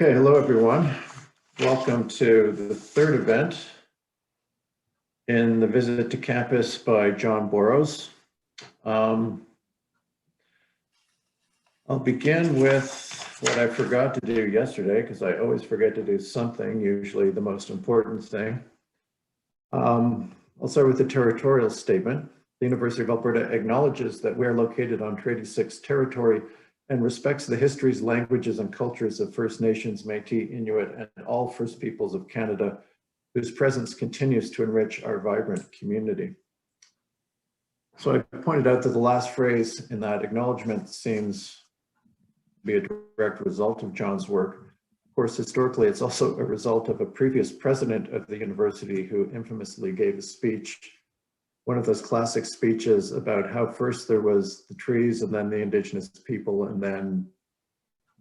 Okay, hello everyone. Welcome to the third event in the visit to campus by John Burroughs. I'll begin with what I forgot to do yesterday, because I always forget to do something, usually the most important thing. I'll start with the territorial statement. The University of Alberta acknowledges that we are located on Treaty 6 territory and respects the histories, languages, and cultures of First Nations, Métis, Inuit, and all First Peoples of Canada, whose presence continues to enrich our vibrant community. So I pointed out that the last phrase in that acknowledgement seems to be a direct result of John's work. Of course, historically, it's also a result of a previous president of the university who infamously gave a speech, one of those classic speeches about how first there was the trees and then the Indigenous people, and then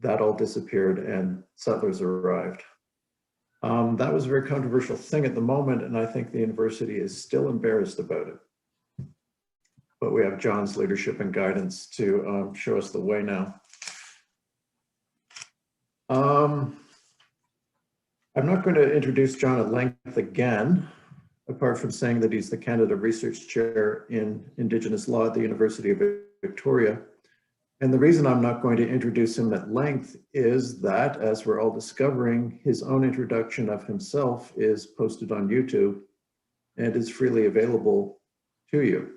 that all disappeared and settlers arrived. That was a very controversial thing at the moment, and I think the university is still embarrassed about it. But we have John's leadership and guidance to show us the way now. I'm not going to introduce John at length again, apart from saying that he's the Canada Research Chair in Indigenous Law at the University of Victoria. And the reason I'm not going to introduce him at length is that, as we're all discovering, his own introduction of himself is posted on YouTube and is freely available to you.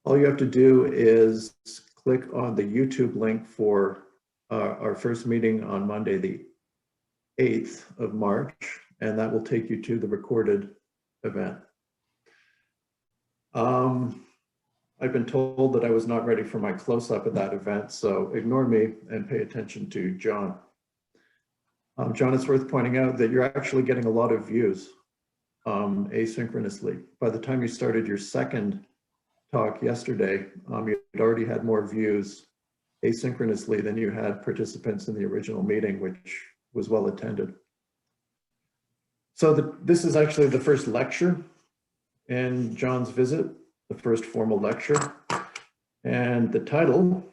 All you have to do is click on the YouTube link for our first meeting on Monday, the 8th of March, and that will take you to the recorded event. I've been told that I was not ready for my close-up at that event, so ignore me and pay attention to John. John, it's worth pointing out that you're actually getting a lot of views asynchronously. By the time you started your second talk yesterday, you'd already had more views asynchronously than you had participants in the original meeting, which was well attended. So this is actually the first lecture in John's visit, the first formal lecture. And the title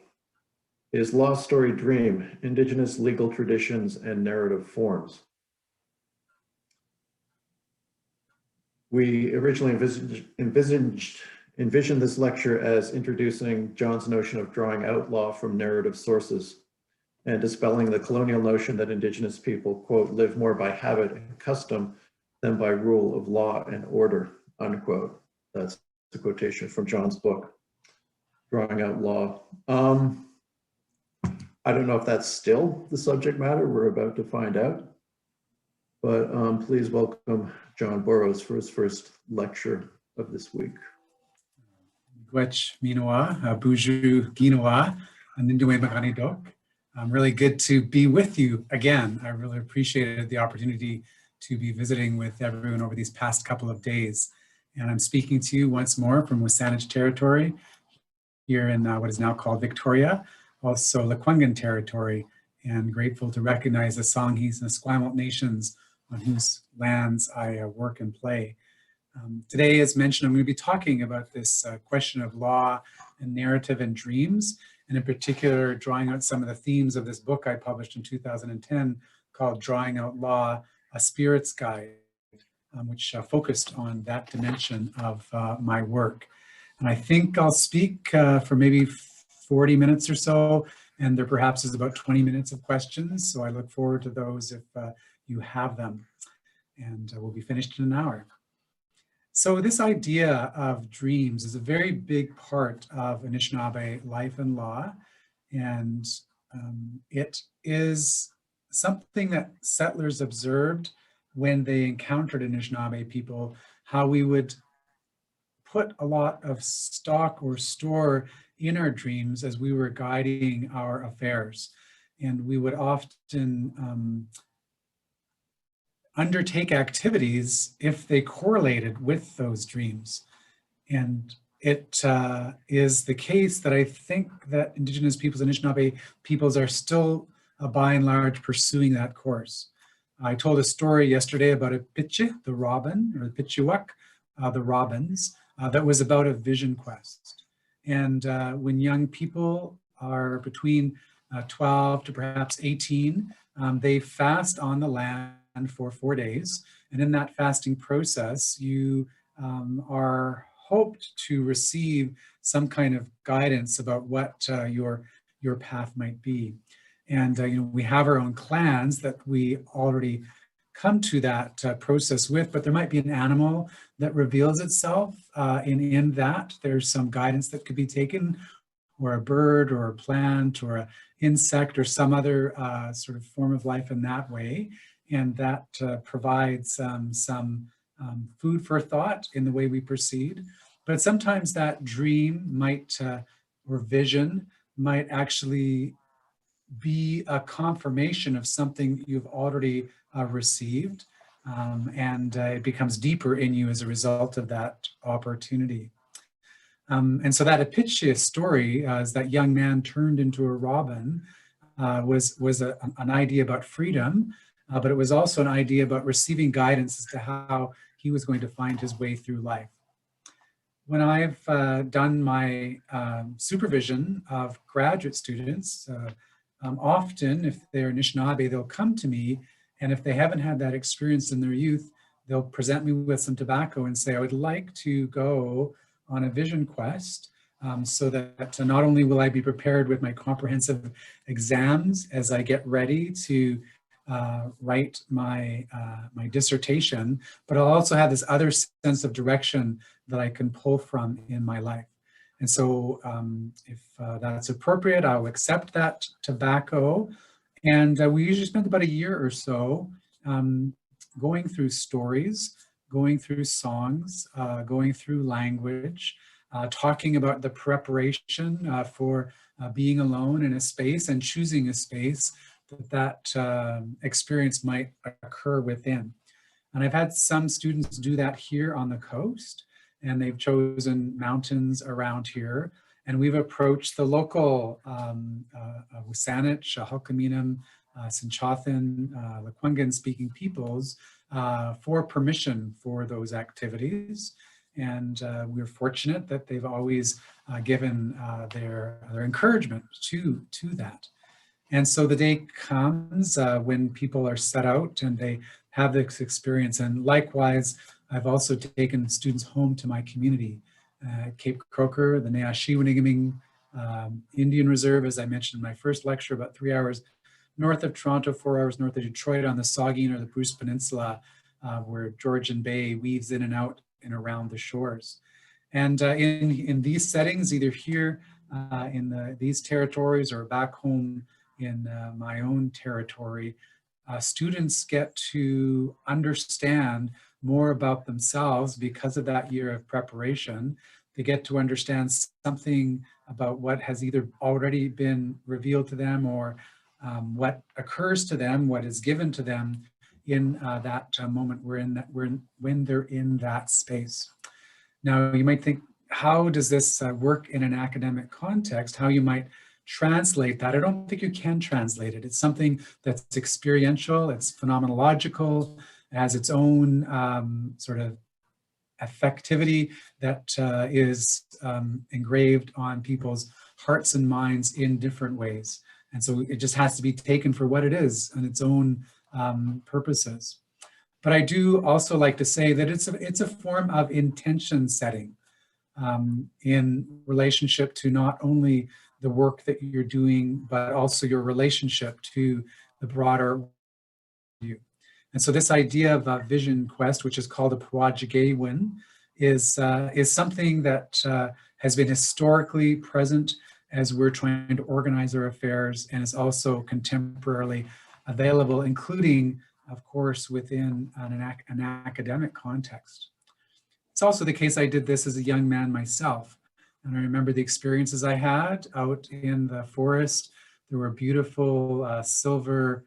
is Law, Story, Dream, Indigenous Legal Traditions and Narrative Forms. We originally envisioned this lecture as introducing John's notion of drawing out law from narrative sources and dispelling the colonial notion that Indigenous people, quote, live more by habit and custom than by rule of law and order, unquote. That's a quotation from John's book, Drawing Out Law. I don't know if that's still the subject matter. We're about to find out. But please welcome John Burroughs for his first lecture of this week. Gwech Minoa, Buju Ginoa, Ninduwe Maganidok. Really good to be with you again. I really appreciated the opportunity to be visiting with everyone over these past couple of days. And I'm speaking to you once more from Wasanich territory here in what is now called Victoria, also Lekwungen territory, and grateful to recognize the Songhees and Esquimalt nations on whose lands I work and play. Today, as mentioned, I'm going to be talking about this question of law and narrative and dreams, and in particular, drawing out some of the themes of this book I published in 2010 called Drawing Out Law, A Spirit's Guide, which focused on that dimension of my work. And I think I'll speak for maybe 40 minutes or so, and there perhaps is about 20 minutes of questions, so I look forward to those if you have them. And we'll be finished in an hour. So this idea of dreams is a very big part of Anishinaabe life and law, and it is something that settlers observed when they encountered Anishinaabe people, how we would put a lot of stock or store in our dreams as we were guiding our affairs. And we would often undertake activities if they correlated with those dreams. And it is the case that I think that Indigenous peoples, Anishinaabe peoples, are still by and large pursuing that course. I told a story yesterday about a pitche, the robin, or the pitchiwak, the robins, that was about a vision quest. And when young people are between 12 to perhaps 18, they fast on the land for 4 days. And in that fasting process, you are hoped to receive some kind of guidance about what your path might be. And we have our own clans that we already come to that process with, but there might be an animal that reveals itself in that. There's some guidance that could be taken, or a bird or a plant or an insect or some other sort of form of life in that way. And that provides some food for thought in the way we proceed. But sometimes that dream might, or vision, might actually be a confirmation of something you've already received. And it becomes deeper in you as a result of that opportunity. And so that Apicius story, as that young man turned into a robin, was an idea about freedom, but it was also an idea about receiving guidance as to how he was going to find his way through life. When I've done my supervision of graduate students, often if they're Anishinaabe, they'll come to me, and if they haven't had that experience in their youth, they'll present me with some tobacco and say, I would like to go on a vision quest, so that not only will I be prepared with my comprehensive exams as I get ready to write my dissertation, but I'll also have this other sense of direction that I can pull from in my life. And so if that's appropriate, I'll accept that tobacco. And we usually spend about a year or so going through stories, going through songs, going through language, talking about the preparation for being alone in a space and choosing a space that experience might occur within. And I've had some students do that here on the coast, and they've chosen mountains around here. And we've approached the local Wisanich, Halkaminam, Sinchothan, Lekwungen speaking peoples for permission for those activities. And we're fortunate that they've always given their encouragement to that. And so the day comes when people are set out and they have this experience. And likewise, I've also taken students home to my community. Cape Croker, the Neashiwinigaming Indian Reserve, as I mentioned in my first lecture, about 3 hours north of Toronto, 4 hours north of Detroit on the Saugeen or the Bruce Peninsula, where Georgian Bay weaves in and out and around the shores. And in these settings, either here in these territories or back home in my own territory, students get to understand more about themselves because of that year of preparation. They get to understand something about what has either already been revealed to them or what occurs to them, what is given to them in that moment when they're in that space. Now, you might think, how does this work in an academic context? How you might translate that? I don't think you can translate it. It's something that's experiential, it's phenomenological, it has its own sort of affectivity that is engraved on people's hearts and minds in different ways. And so it just has to be taken for what it is and its own purposes. But I do also like to say that it's a form of intention setting in relationship to not only the work that you're doing, but also your relationship to the broader view. And so this idea of a vision quest, which is called a Pawajigewin, is something that has been historically present as we're trying to organize our affairs, and is also contemporarily available, including, of course, within an academic context. It's also the case I did this as a young man myself. And I remember the experiences I had out in the forest. There were beautiful silver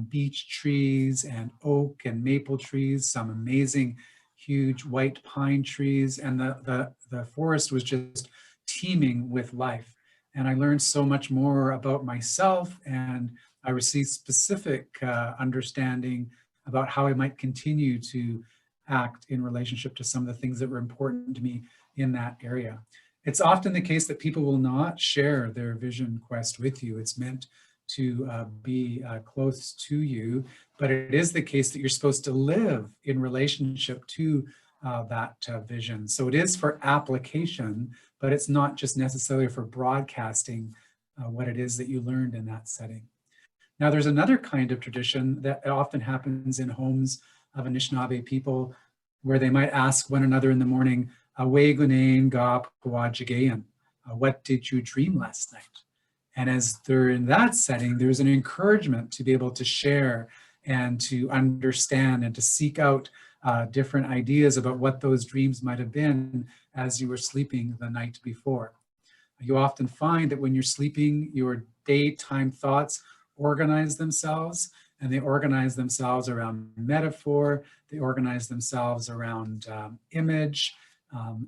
beech trees and oak and maple trees, some amazing huge white pine trees. And the forest was just teeming with life. And I learned so much more about myself, and I received specific understanding about how I might continue to act in relationship to some of the things that were important to me in that area. It's often the case that people will not share their vision quest with you. It's meant to be close to you, but it is the case that you're supposed to live in relationship to that vision. So it is for application, but it's not just necessarily for broadcasting what it is that you learned in that setting. Now, there's another kind of tradition that often happens in homes of Anishinaabe people, where they might ask one another in the morning, "Awegunain ga puajigayan," what did you dream last night? And as they're in that setting, there's an encouragement to be able to share and to understand and to seek out different ideas about what those dreams might have been as you were sleeping the night before. You often find that when you're sleeping, your daytime thoughts organize themselves, and they organize themselves around metaphor, they organize themselves around image,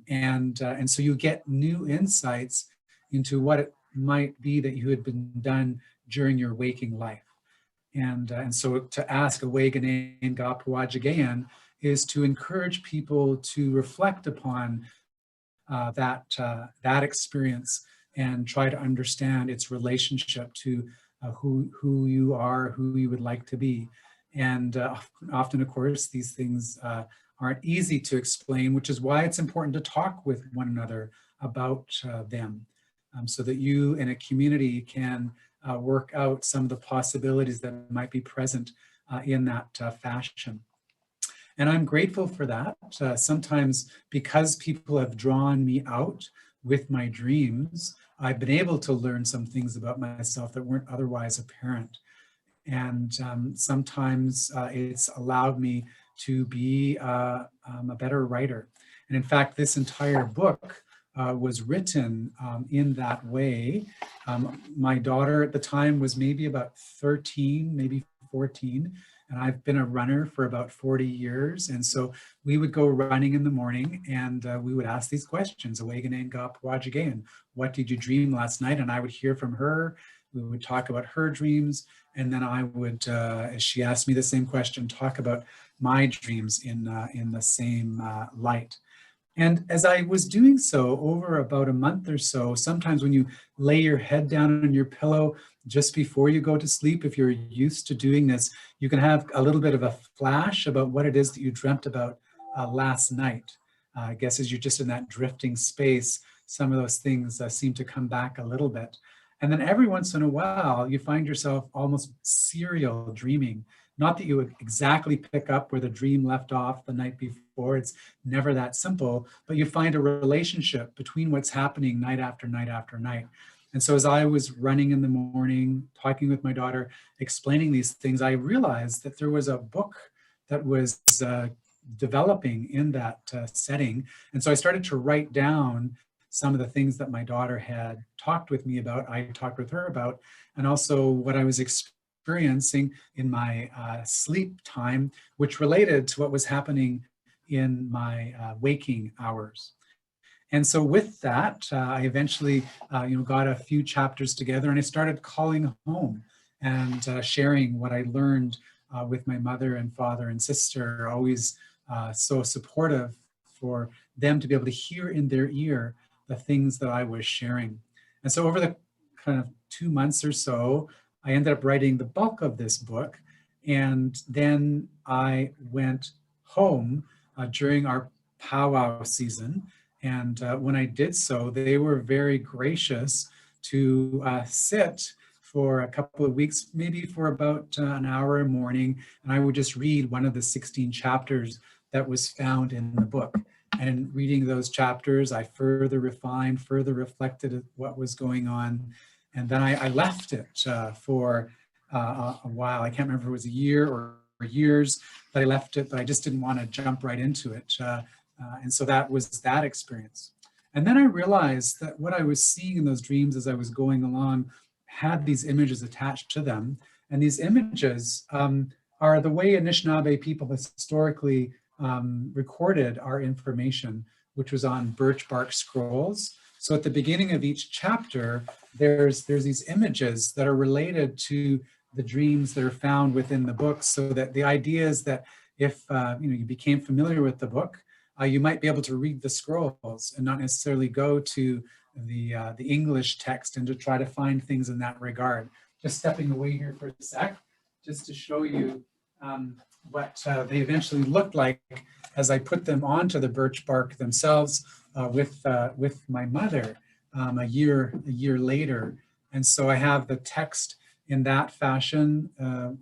and so you get new insights into what it might be that you had been done during your waking life. And so to ask Awegunain ga puajigayan is to encourage people to reflect upon that experience and try to understand its relationship to who you are, who you would like to be. And often, of course, these things aren't easy to explain, which is why it's important to talk with one another about them, so that you in a community can work out some of the possibilities that might be present in that fashion. And I'm grateful for that. Sometimes because people have drawn me out with my dreams, I've been able to learn some things about myself that weren't otherwise apparent. And sometimes it's allowed me to be a better writer. And in fact, this entire book was written in that way. My daughter at the time was maybe about 13, maybe 14. And I've been a runner for about 40 years. And so we would go running in the morning and we would ask these questions, Awegunain ga puajigayan, what did you dream last night? And I would hear from her. We would talk about her dreams. And then I would, as she asked me the same question, talk about my dreams in the same light. And as I was doing so over about a month or so, sometimes when you lay your head down on your pillow just before you go to sleep, if you're used to doing this, you can have a little bit of a flash about what it is that you dreamt about last night. I guess as you're just in that drifting space, some of those things seem to come back a little bit. And then every once in a while, you find yourself almost serial dreaming. Not that you would exactly pick up where the dream left off the night before, it's never that simple, but you find a relationship between what's happening night after night after night. And so as I was running in the morning, talking with my daughter, explaining these things, I realized that there was a book that was developing in that setting. And so I started to write down some of the things that my daughter had talked with me about, I talked with her about, and also what I was experiencing in my sleep time, which related to what was happening in my waking hours. And so with that, I eventually got a few chapters together and I started calling home and sharing what I learned with my mother and father and sister, always so supportive for them to be able to hear in their ear the things that I was sharing. And so over the kind of 2 months or so, I ended up writing the bulk of this book. And then I went home during our powwow season. And when I did so, they were very gracious to sit for a couple of weeks, maybe for about an hour a morning. And I would just read one of the 16 chapters that was found in the book. And in reading those chapters, I further refined, further reflected what was going on. And then I left it for a while. I can't remember if it was a year or years that I left it, but I just didn't want to jump right into it. And so that was that experience. And then I realized that what I was seeing in those dreams as I was going along had these images attached to them. And these images are the way Anishinaabe people historically recorded our information, which was on birch bark scrolls. So at the beginning of each chapter, there's these images that are related to the dreams that are found within the book, so that the idea is that if you became familiar with the book, you might be able to read the scrolls and not necessarily go to the English text and to try to find things in that regard. just stepping away here for a sec, just to show you what they eventually looked like as I put them onto the birch bark themselves with my mother a year later. And so I have the text in that fashion,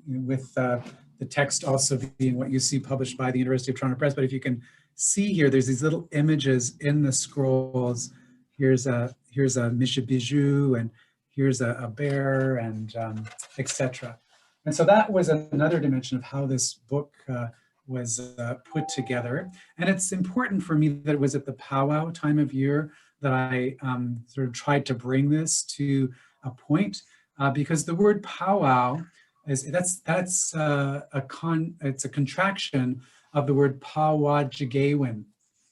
with the text also being what you see published by the University of Toronto Press. But if you can see here, there's these little images in the scrolls. Here's a Mishabiju, and here's a bear, and etc. And so that was another dimension of how this book was put together. And it's important for me that it was at the powwow time of year that I sort of tried to bring this to a point, because the word powwow is it's a contraction of the word pawajigewin.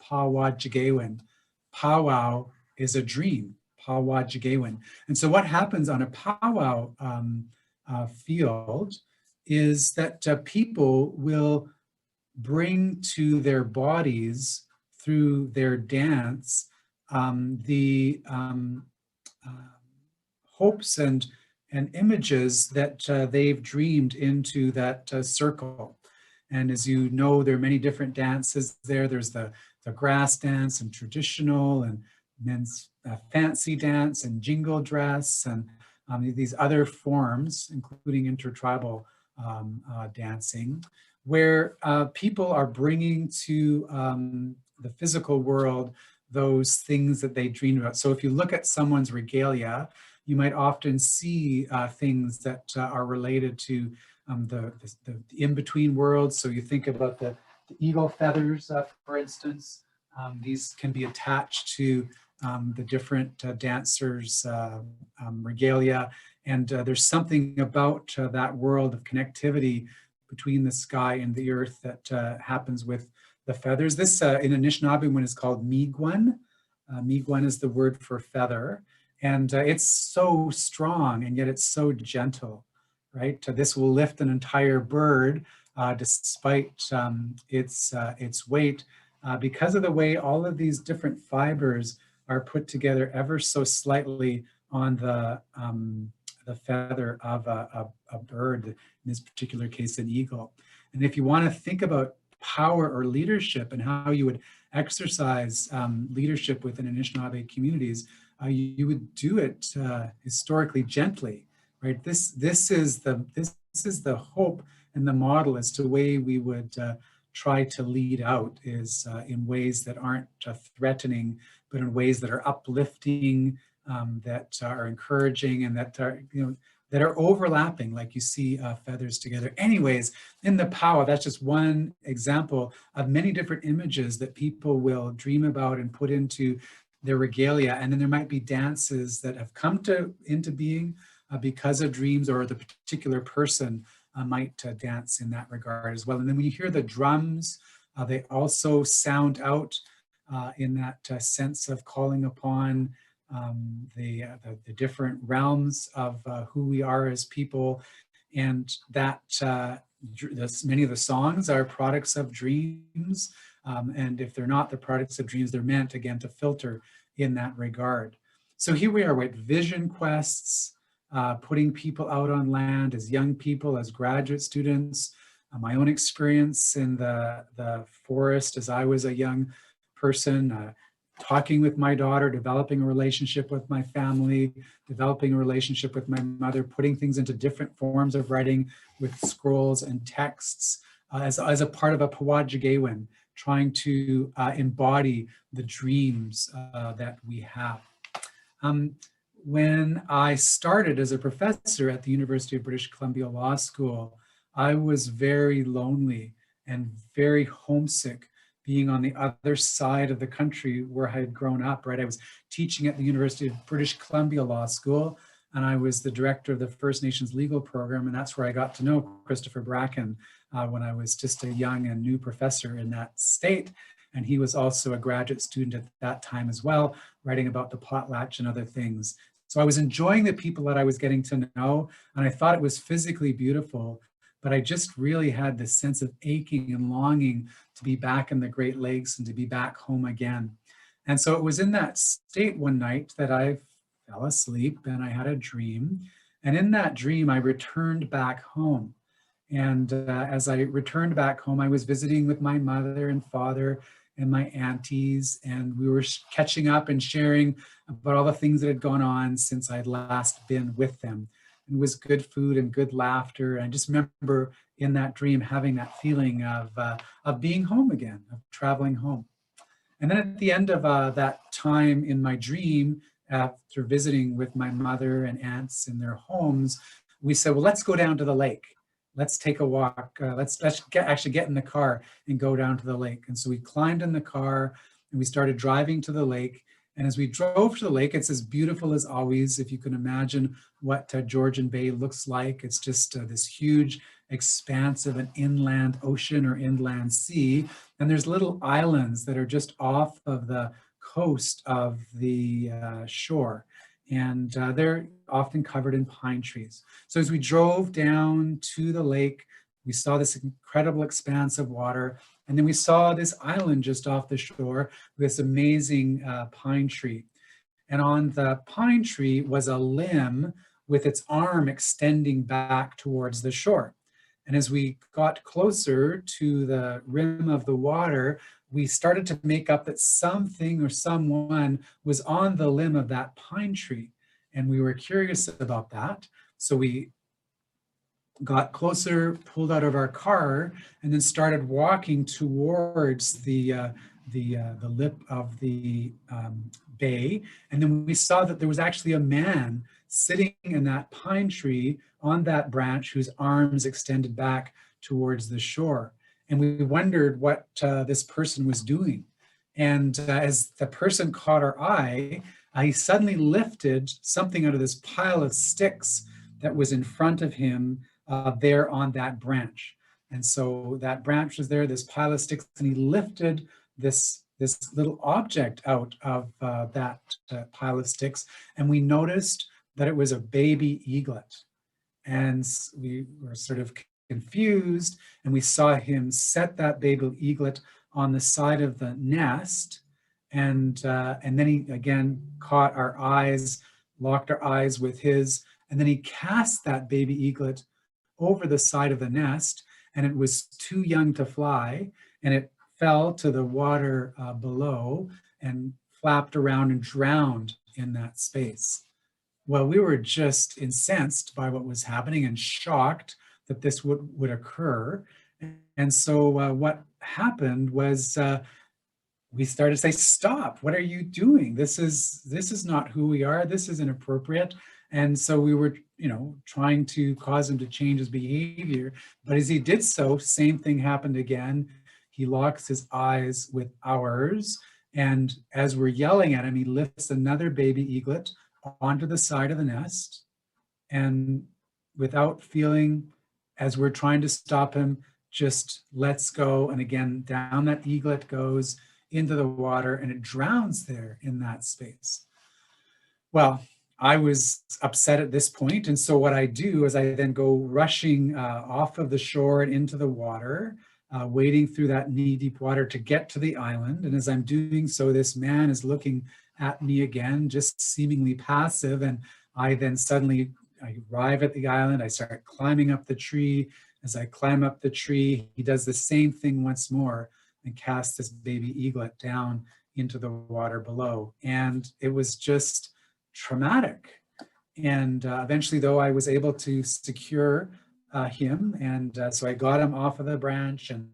Pawajigewin. Powwow is a dream. Pawajigewin. And so what happens on a powwow field is that people will bring to their bodies through their dance the hopes and images that they've dreamed into that circle. And as you know, there are many different dances there. There's the grass dance and traditional, and men's fancy dance and jingle dress, and these other forms, including intertribal dancing, where people are bringing to the physical world those things that they dreamed about. So if you look at someone's regalia, you might often see things that are related to the in-between worlds. So you think about the eagle feathers, for instance. These can be attached to the different dancers' regalia. And there's something about that world of connectivity between the sky and the earth that happens with the feathers. This in Anishinaabe one is called miigwan. Miigwan is the word for feather. And it's so strong, and yet it's so gentle, right? This will lift an entire bird despite its weight, because of the way all of these different fibers are put together ever so slightly on the feather of a bird, in this particular case, an eagle. And if you want to think about power or leadership and how you would exercise leadership within Anishinaabe communities, you would do it historically gently, right? This is the hope and the model as to the way we would try to lead out, is in ways that aren't threatening, but in ways that are uplifting, that are encouraging, and that are, that are overlapping, like you see feathers together. Anyways, in the powwow, that's just one example of many different images that people will dream about and put into their regalia. And then there might be dances that have come into being because of dreams, or the particular person might dance in that regard as well. And then when you hear the drums, they also sound out in that sense of calling upon the different realms of who we are as people, and that many of the songs are products of dreams, and if they're not the products of dreams, they're meant again to filter in that regard. So here we are with vision quests, putting people out on land as young people, as graduate students, my own experience in the forest as I was a young person, talking with my daughter, developing a relationship with my family, developing a relationship with my mother, putting things into different forms of writing with scrolls and texts as a part of a Pawajigewin, trying to embody the dreams that we have. When I started as a professor at the University of British Columbia Law School, I was very lonely and very homesick, being on the other side of the country where I had grown up, right? I was teaching at the University of British Columbia Law School, and I was the director of the First Nations legal program, and that's where I got to know Christopher Bracken when I was just a young and new professor in that state. And he was also a graduate student at that time as well, writing about the potlatch and other things. So I was enjoying the people that I was getting to know, and I thought it was physically beautiful, but I just really had this sense of aching and longing to be back in the Great Lakes and to be back home again. And so it was in that state one night that I fell asleep and I had a dream. And in that dream, I returned back home. And as I returned back home, I was visiting with my mother and father and my aunties, and we were catching up and sharing about all the things that had gone on since I'd last been with them. It was good food and good laughter. And I just remember in that dream having that feeling of being home again, of traveling home. And then at the end of that time in my dream, after visiting with my mother and aunts in their homes, we said, well, let's go down to the lake. Let's take a walk. Let's actually get in the car and go down to the lake. And so we climbed in the car and we started driving to the lake. And as we drove to the lake, it's as beautiful as always. If you can imagine what Georgian Bay looks like, it's just this huge expanse of an inland ocean or inland sea. And there's little islands that are just off of the coast of the shore. And they're often covered in pine trees. So as we drove down to the lake, we saw this incredible expanse of water. And then we saw this island just off the shore with this amazing pine tree. And on the pine tree was a limb with its arm extending back towards the shore. And as we got closer to the rim of the water, we started to make up that something or someone was on the limb of that pine tree. And we were curious about that. So we got closer, pulled out of our car, and then started walking towards the lip of the bay. And then we saw that there was actually a man sitting in that pine tree on that branch whose arms extended back towards the shore. And we wondered what this person was doing. And as the person caught our eye, he suddenly lifted something out of this pile of sticks that was in front of him there on that branch. And so that branch was there, this pile of sticks, and he lifted this little object out of that pile of sticks. And we noticed that it was a baby eaglet. And we were sort of confused, and we saw him set that baby eaglet on the side of the nest. And then he again caught our eyes, locked our eyes with his, and then he cast that baby eaglet over the side of the nest, and it was too young to fly, and it fell to the water below and flapped around and drowned in that space. Well, we were just incensed by what was happening and shocked that this would occur. And so what happened was we started to say, stop, what are you doing? This is not who we are, this is inappropriate. And so we were, trying to cause him to change his behavior. But as he did so, same thing happened again. He locks his eyes with ours. And as we're yelling at him, he lifts another baby eaglet onto the side of the nest. And without feeling, as we're trying to stop him, just lets go. And again, down that eaglet goes into the water, and it drowns there in that space. Well, I was upset at this point, and so what I do is I then go rushing off of the shore and into the water, wading through that knee-deep water to get to the island. And as I'm doing so, this man is looking at me again, just seemingly passive, and I then suddenly I arrive at the island. I start climbing up the tree. As I climb up the tree, he does the same thing once more and casts this baby eaglet down into the water below. And it was just traumatic. And eventually, though, I was able to secure him. And so I got him off of the branch and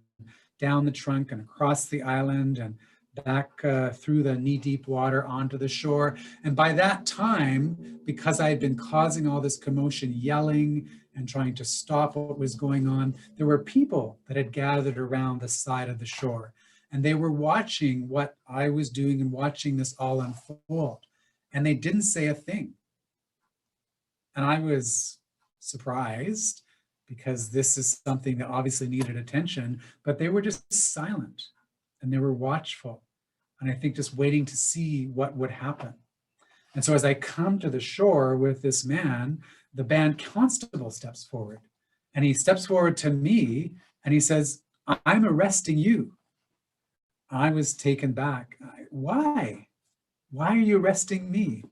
down the trunk and across the island and back through the knee-deep water onto the shore. And by that time, because I had been causing all this commotion, yelling and trying to stop what was going on, there were people that had gathered around the side of the shore. And they were watching what I was doing and watching this all unfold. And they didn't say a thing. And I was surprised because this is something that obviously needed attention, but they were just silent and they were watchful. And I think just waiting to see what would happen. And so as I come to the shore with this man, the band constable steps forward, and he steps forward to me and he says, "I'm arresting you." I was taken back. Why? Why are you arresting me?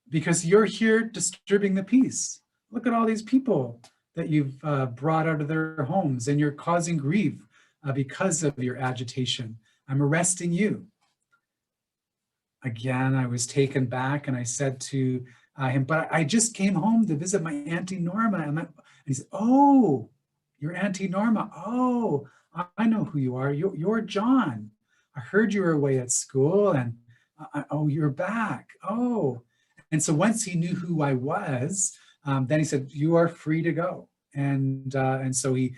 Because you're here disturbing the peace. look at all these people that you've brought out of their homes, and you're causing grief because of your agitation. I'm arresting you. Again, I was taken back, and I said to him, but I just came home to visit my Auntie Norma. And he said, oh, your Auntie Norma. Oh, I know who you are. You're John. I heard you were away at school, and oh, you're back. Oh. And so once he knew who I was, then he said, you are free to go. And so he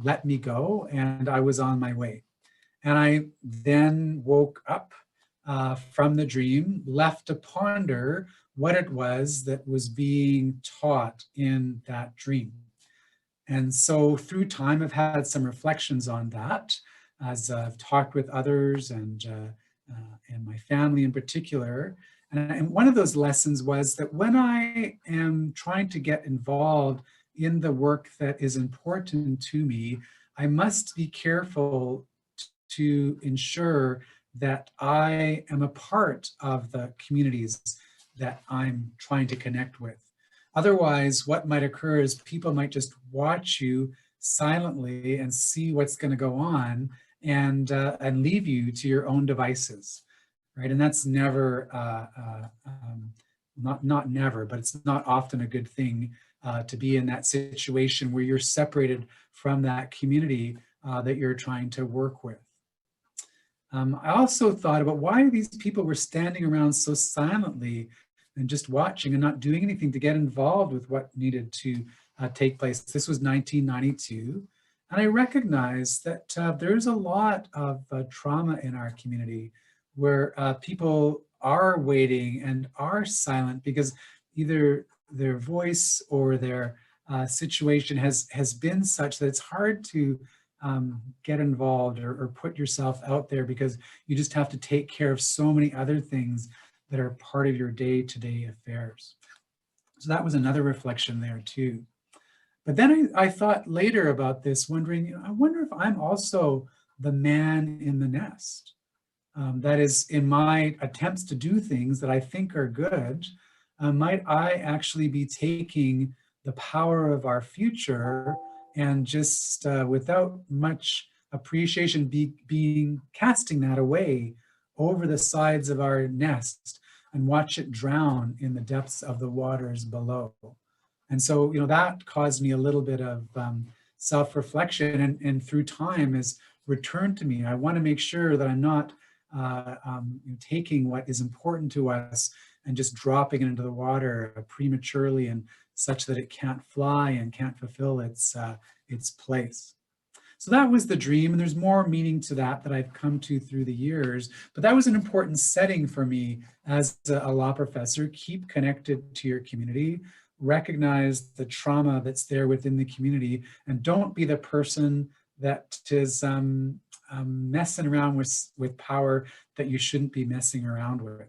let me go, and I was on my way. And I then woke up from the dream, left to ponder what it was that was being taught in that dream. And so through time, I've had some reflections on that as I've talked with others and my family in particular. And one of those lessons was that when I am trying to get involved in the work that is important to me, I must be careful to ensure that I am a part of the communities that I'm trying to connect with. Otherwise, what might occur is people might just watch you silently and see what's going to go on, and leave you to your own devices, right? And that's never, not never, but it's not often a good thing to be in that situation where you're separated from that community that you're trying to work with. I also thought about why these people were standing around so silently and just watching and not doing anything to get involved with what needed to take place. This was 1992. And I recognized that there's a lot of trauma in our community where people are waiting and are silent because either their voice or their situation has been such that it's hard to get involved or put yourself out there because you just have to take care of so many other things that are part of your day-to-day affairs. So that was another reflection there too. But then I thought later about this, wondering, I wonder if I'm also the man in the nest. That is, in my attempts to do things that I think are good, might I actually be taking the power of our future and just without much appreciation casting that away over the sides of our nest and watch it drown in the depths of the waters below. And so, that caused me a little bit of self-reflection, and through time has returned to me. I want to make sure that I'm not taking what is important to us and just dropping it into the water prematurely and such that it can't fly and can't fulfill its place. So that was the dream, and there's more meaning to that I've come to through the years, but that was an important setting for me as a law professor. Keep connected to your community, recognize the trauma that's there within the community, and don't be the person that is messing around with power that you shouldn't be messing around with.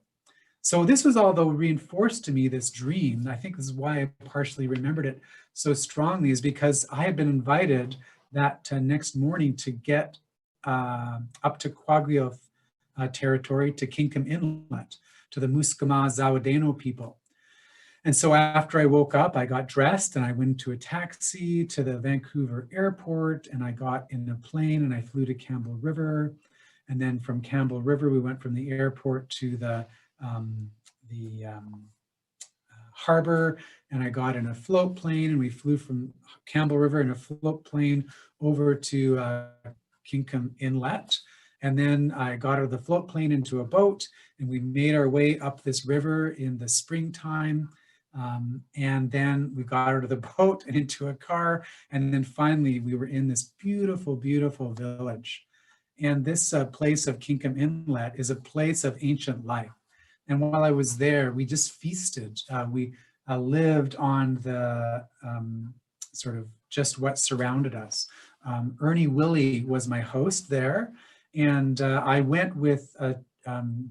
So this was all, though, reinforced to me, this dream. I think this is why I partially remembered it so strongly, is because I had been invited that next morning to get up to Kwakwiya'win territory, to Kinkum Inlet, to the Muskama Zawadeno people. And so after I woke up, I got dressed and I went to a taxi to the Vancouver airport, and I got in a plane and I flew to Campbell River. And then from Campbell River, we went from the airport to the harbor, and I got in a float plane, and we flew from Campbell River in a float plane over to Kinkum Inlet. And then I got out of the float plane into a boat, and we made our way up this river in the springtime. And then we got out of the boat and into a car. And then finally, we were in this beautiful, beautiful village. And this place of Kinkum Inlet is a place of ancient life. And while I was there, we just feasted. We lived on the sort of just what surrounded us. Ernie Willie was my host there. And I went with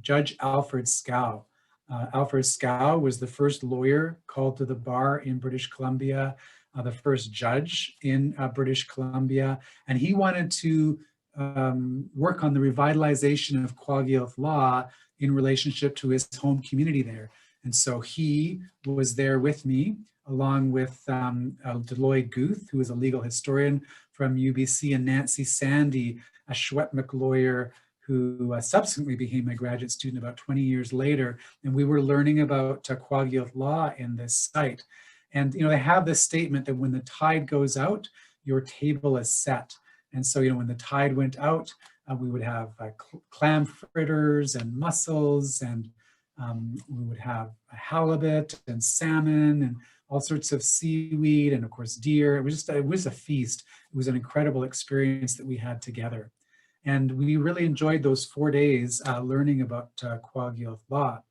Judge Alfred Scow. Alfred Scow was the first lawyer called to the bar in British Columbia, the first judge in British Columbia. And he wanted to work on the revitalization of Kwakwiya'win law in relationship to his home community there. And so he was there with me. along with Deloy Guth, who is a legal historian from UBC, and Nancy Sandy, a Schwetmuk lawyer who subsequently became my graduate student about 20 years later. And we were learning about Kwakiutl law in this site. And they have this statement that when the tide goes out, your table is set. And so when the tide went out, we would have clam fritters and mussels, and we would have halibut and salmon and all sorts of seaweed, and of course deer. It was a feast. It was an incredible experience that we had together. And we really enjoyed those 4 days learning about Kwakiutl law.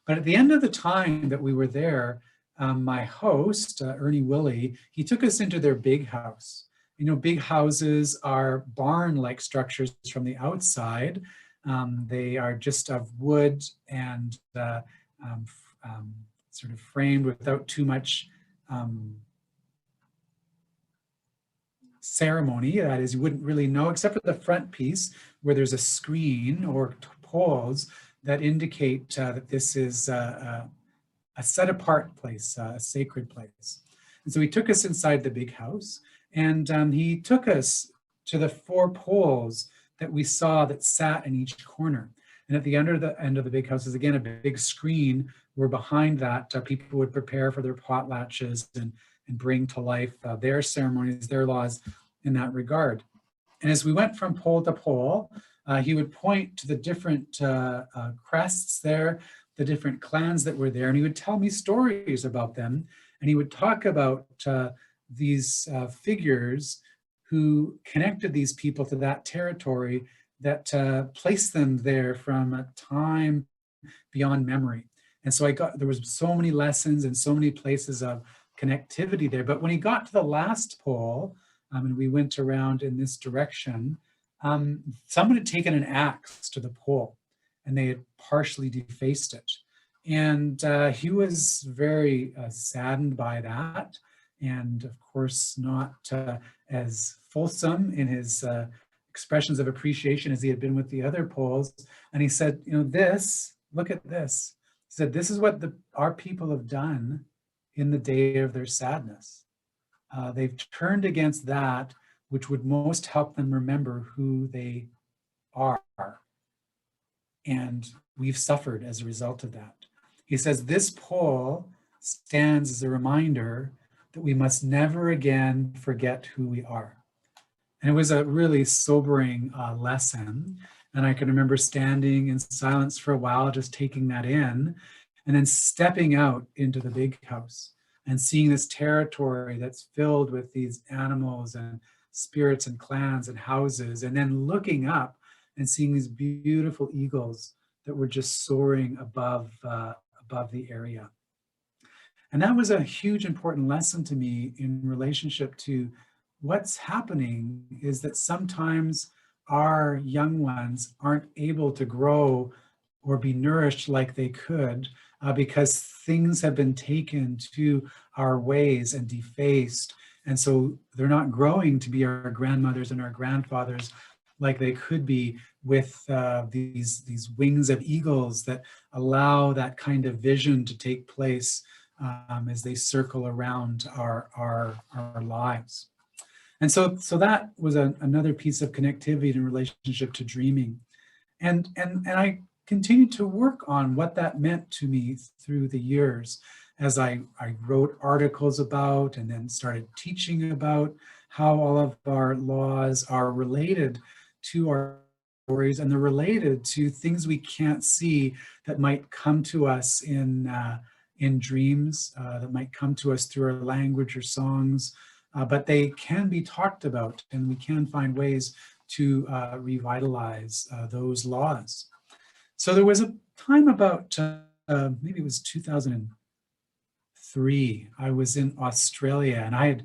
But at the end of the time that we were there, my host, Ernie Willie, he took us into their big house. Big houses are barn-like structures from the outside. They are just of wood and sort of framed without too much ceremony. That is, you wouldn't really know, except for the front piece where there's a screen or poles that indicate that this is a set apart place, a sacred place. And so he took us inside the big house, and he took us to the 4 poles that we saw that sat in each corner. And at the end of the big house is again a big screen where behind that people would prepare for their potlatches and bring to life their ceremonies, their laws in that regard. And as we went from pole to pole, he would point to the different crests there, the different clans that were there, and he would tell me stories about them. And he would talk about these figures who connected these people to that territory that placed them there from a time beyond memory. And so there was so many lessons and so many places of connectivity there. But when he got to the last pole, and we went around in this direction, someone had taken an axe to the pole and they had partially defaced it. And he was very saddened by that, and of course not as fulsome in his expressions of appreciation as he had been with the other poles. And he said, look at this. He said, this is what our people have done in the day of their sadness. They've turned against that which would most help them remember who they are. And we've suffered as a result of that. He says, this pole stands as a reminder that we must never again forget who we are. And it was a really sobering lesson. And I can remember standing in silence for a while, just taking that in, and then stepping out into the big house and seeing this territory that's filled with these animals and spirits and clans and houses, and then looking up and seeing these beautiful eagles that were just soaring above the area. And that was a huge important lesson to me in relationship to what's happening is that sometimes our young ones aren't able to grow or be nourished like they could because things have been taken to our ways and defaced. And so they're not growing to be our grandmothers and our grandfathers like they could be with these wings of eagles that allow that kind of vision to take place as they circle around our lives. And so that was another piece of connectivity in relationship to dreaming. And I continued to work on what that meant to me through the years as I wrote articles about and then started teaching about how all of our laws are related to our stories, and they're related to things we can't see that might come to us in dreams, that might come to us through our language or songs, but they can be talked about, and we can find ways to revitalize those laws. So there was a time about, maybe it was 2003, I was in Australia, and I had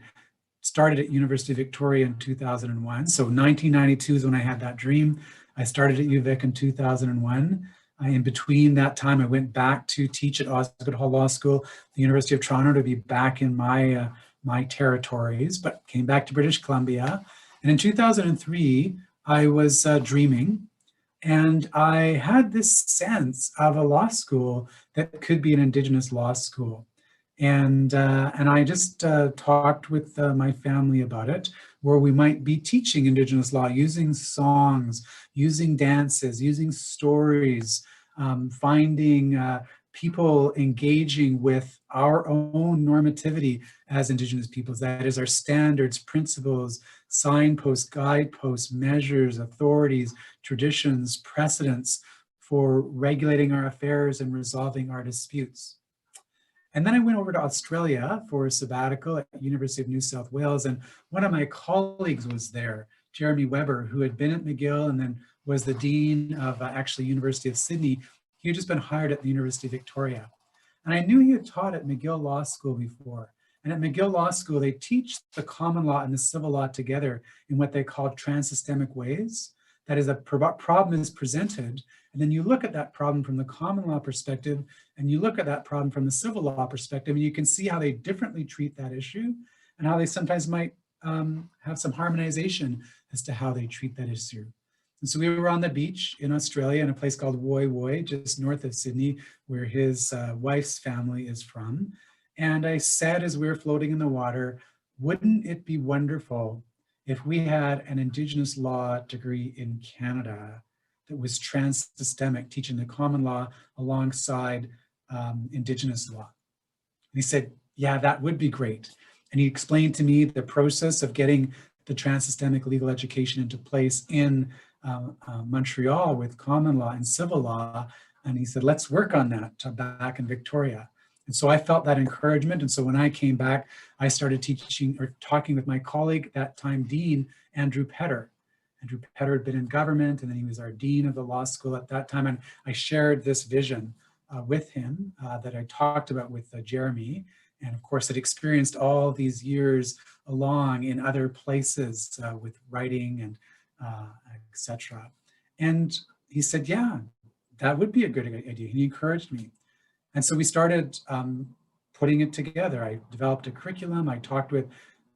started at University of Victoria in 2001. So 1992 is when I had that dream. I started at UVic in 2001. In between that time, I went back to teach at Osgoode Hall Law School, the University of Toronto, to be back in my territories, but came back to British Columbia. And in 2003, I was dreaming, and I had this sense of a law school that could be an Indigenous law school. And I just talked with my family about it, where we might be teaching Indigenous law using songs, using dances, using stories, finding people engaging with our own normativity as Indigenous peoples. That is our standards, principles, signposts, guideposts, measures, authorities, traditions, precedents for regulating our affairs and resolving our disputes. And then I went over to Australia for a sabbatical at the University of New South Wales. And one of my colleagues was there, Jeremy Weber, who had been at McGill and then was the dean of actually University of Sydney. He had just been hired at the University of Victoria. And I knew he had taught at McGill Law School before. And at McGill Law School, they teach the common law and the civil law together in what they call transsystemic ways. That is, a problem is presented, and then you look at that problem from the common law perspective, and you look at that problem from the civil law perspective, and you can see how they differently treat that issue, and how they sometimes might have some harmonization as to how they treat that issue. And so we were on the beach in Australia in a place called Woy Woy, just north of Sydney, where his wife's family is from. And I said, as we were floating in the water, wouldn't it be wonderful if we had an Indigenous law degree in Canada that was trans-systemic, teaching the common law alongside Indigenous law? And he said, yeah, that would be great. And he explained to me the process of getting the trans-systemic legal education into place in Montreal with common law and civil law. And he said, let's work on that back in Victoria. And so I felt that encouragement. And so when I came back, I started teaching or talking with my colleague at that time, Dean Andrew Petter. Andrew Petter had been in government, and then he was our dean of the law school at that time. And I shared this vision with him that I talked about with Jeremy. And of course, had experienced all these years along in other places with writing and etc. And he said, yeah, that would be a good idea. He encouraged me. And so we started putting it together. I developed a curriculum. I talked with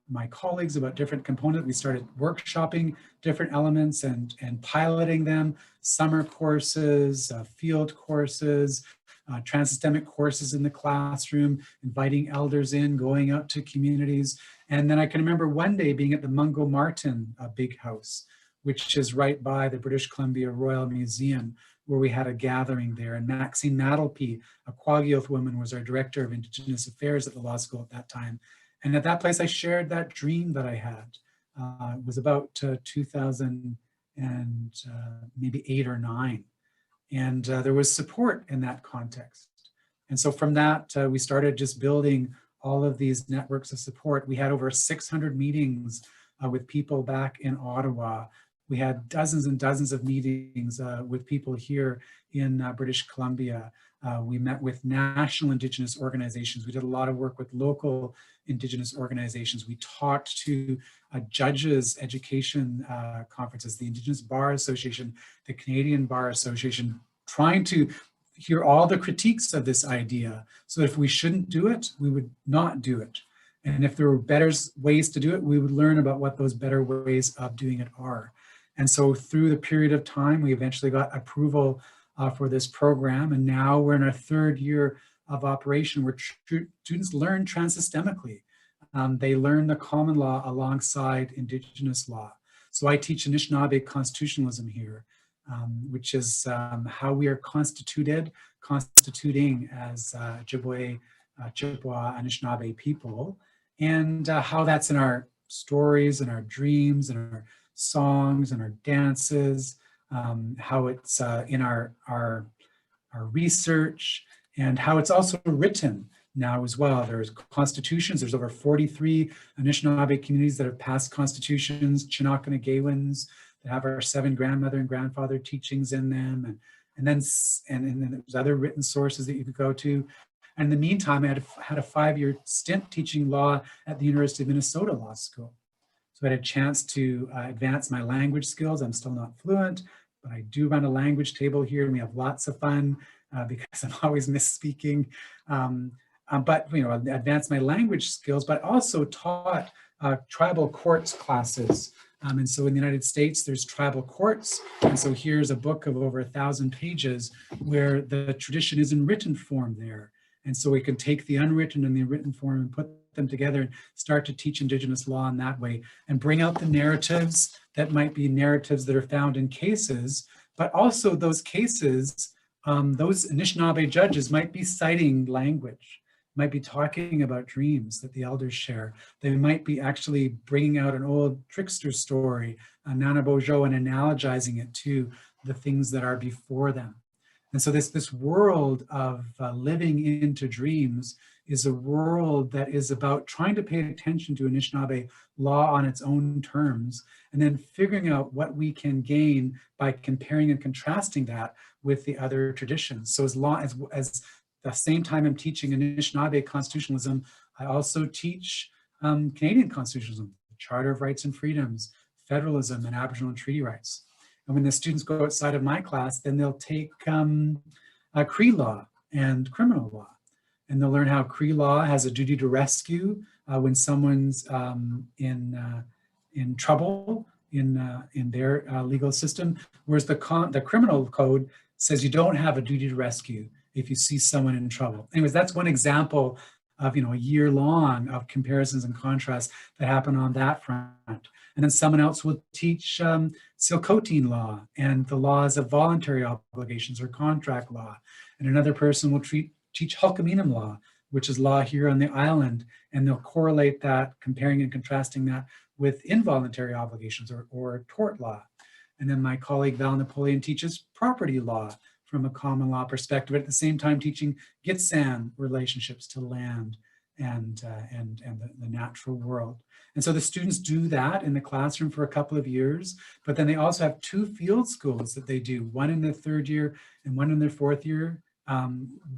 my colleagues about different components. We started workshopping different elements and piloting them, summer courses, field courses, trans-systemic courses in the classroom, inviting elders in, going out to communities. And then I can remember one day being at the Mungo Martin Big House, which is right by the British Columbia Royal Museum, where we had a gathering there. And Maxine Madelpy, a Kwagioth woman, was our director of Indigenous Affairs at the law school at that time. And at that place, I shared that dream that I had. It was about 2000 and maybe 8 or 9. And there was support in that context. And so from that, we started just building all of these networks of support. We had over 600 meetings with people back in Ottawa. We had dozens and dozens of meetings with people here in British Columbia. We met with national Indigenous organizations. We did a lot of work with local Indigenous organizations. We talked to judges' education conferences, the Indigenous Bar Association, the Canadian Bar Association, trying to hear all the critiques of this idea so that if we shouldn't do it, we would not do it. And if there were better ways to do it, we would learn about what those better ways of doing it are. And so through the period of time, we eventually got approval for this program. And now we're in our 3rd year of operation where students learn trans-systemically. They learn the common law alongside Indigenous law. So I teach Anishinaabe constitutionalism here, which is how we are constituting as Ojibwe, Chippewa, Anishinaabe people, and how that's in our stories and our dreams and our songs and our dances, how it's in our research, and how it's also written now as well. There's constitutions. There's over 43 Anishinaabe communities that have passed constitutions, Chinook and Agawans, that have our 7 grandmother and grandfather teachings in them, and then there's other written sources that you could go to. And in the meantime, I had a 5-year stint teaching law at the University of Minnesota Law School. So I had a chance to advance my language skills. I'm still not fluent, but I do run a language table here, and we have lots of fun because I'm always misspeaking. But advanced my language skills, but also taught tribal courts classes. And so in the United States, there's tribal courts. And so here's a book of over 1,000 pages where the tradition is in written form there. And so we can take the unwritten and the written form and put them together and start to teach Indigenous law in that way and bring out the narratives that might be narratives that are found in cases, but also those cases, those Anishinaabe judges might be citing language, might be talking about dreams that the elders share. They might be actually bringing out an old trickster story, a Nanabojo, and analogizing it to the things that are before them. And so this world of living into dreams is a world that is about trying to pay attention to Anishinaabe law on its own terms, and then figuring out what we can gain by comparing and contrasting that with the other traditions. So as long as the same time I'm teaching Anishinaabe constitutionalism, I also teach Canadian constitutionalism, the Charter of Rights and Freedoms, federalism, and Aboriginal and treaty rights. And when the students go outside of my class, then they'll take Cree law and criminal law. And they'll learn how Cree law has a duty to rescue when someone's in trouble in their legal system, whereas the criminal code says you don't have a duty to rescue if you see someone in trouble. Anyways, that's one example of a year long of comparisons and contrasts that happen on that front. And then someone else will teach Silcotin law and the laws of voluntary obligations or contract law. And another person will teach Hulkaminam law, which is law here on the island, and they'll correlate that, comparing and contrasting that with involuntary obligations or tort law. And then my colleague Val Napoleon teaches property law from a common law perspective, at the same time teaching Gitsan relationships to land and the natural world. And so the students do that in the classroom for a couple of years, but then they also have 2 field schools that they do, one in their 3rd year and one in their 4th year,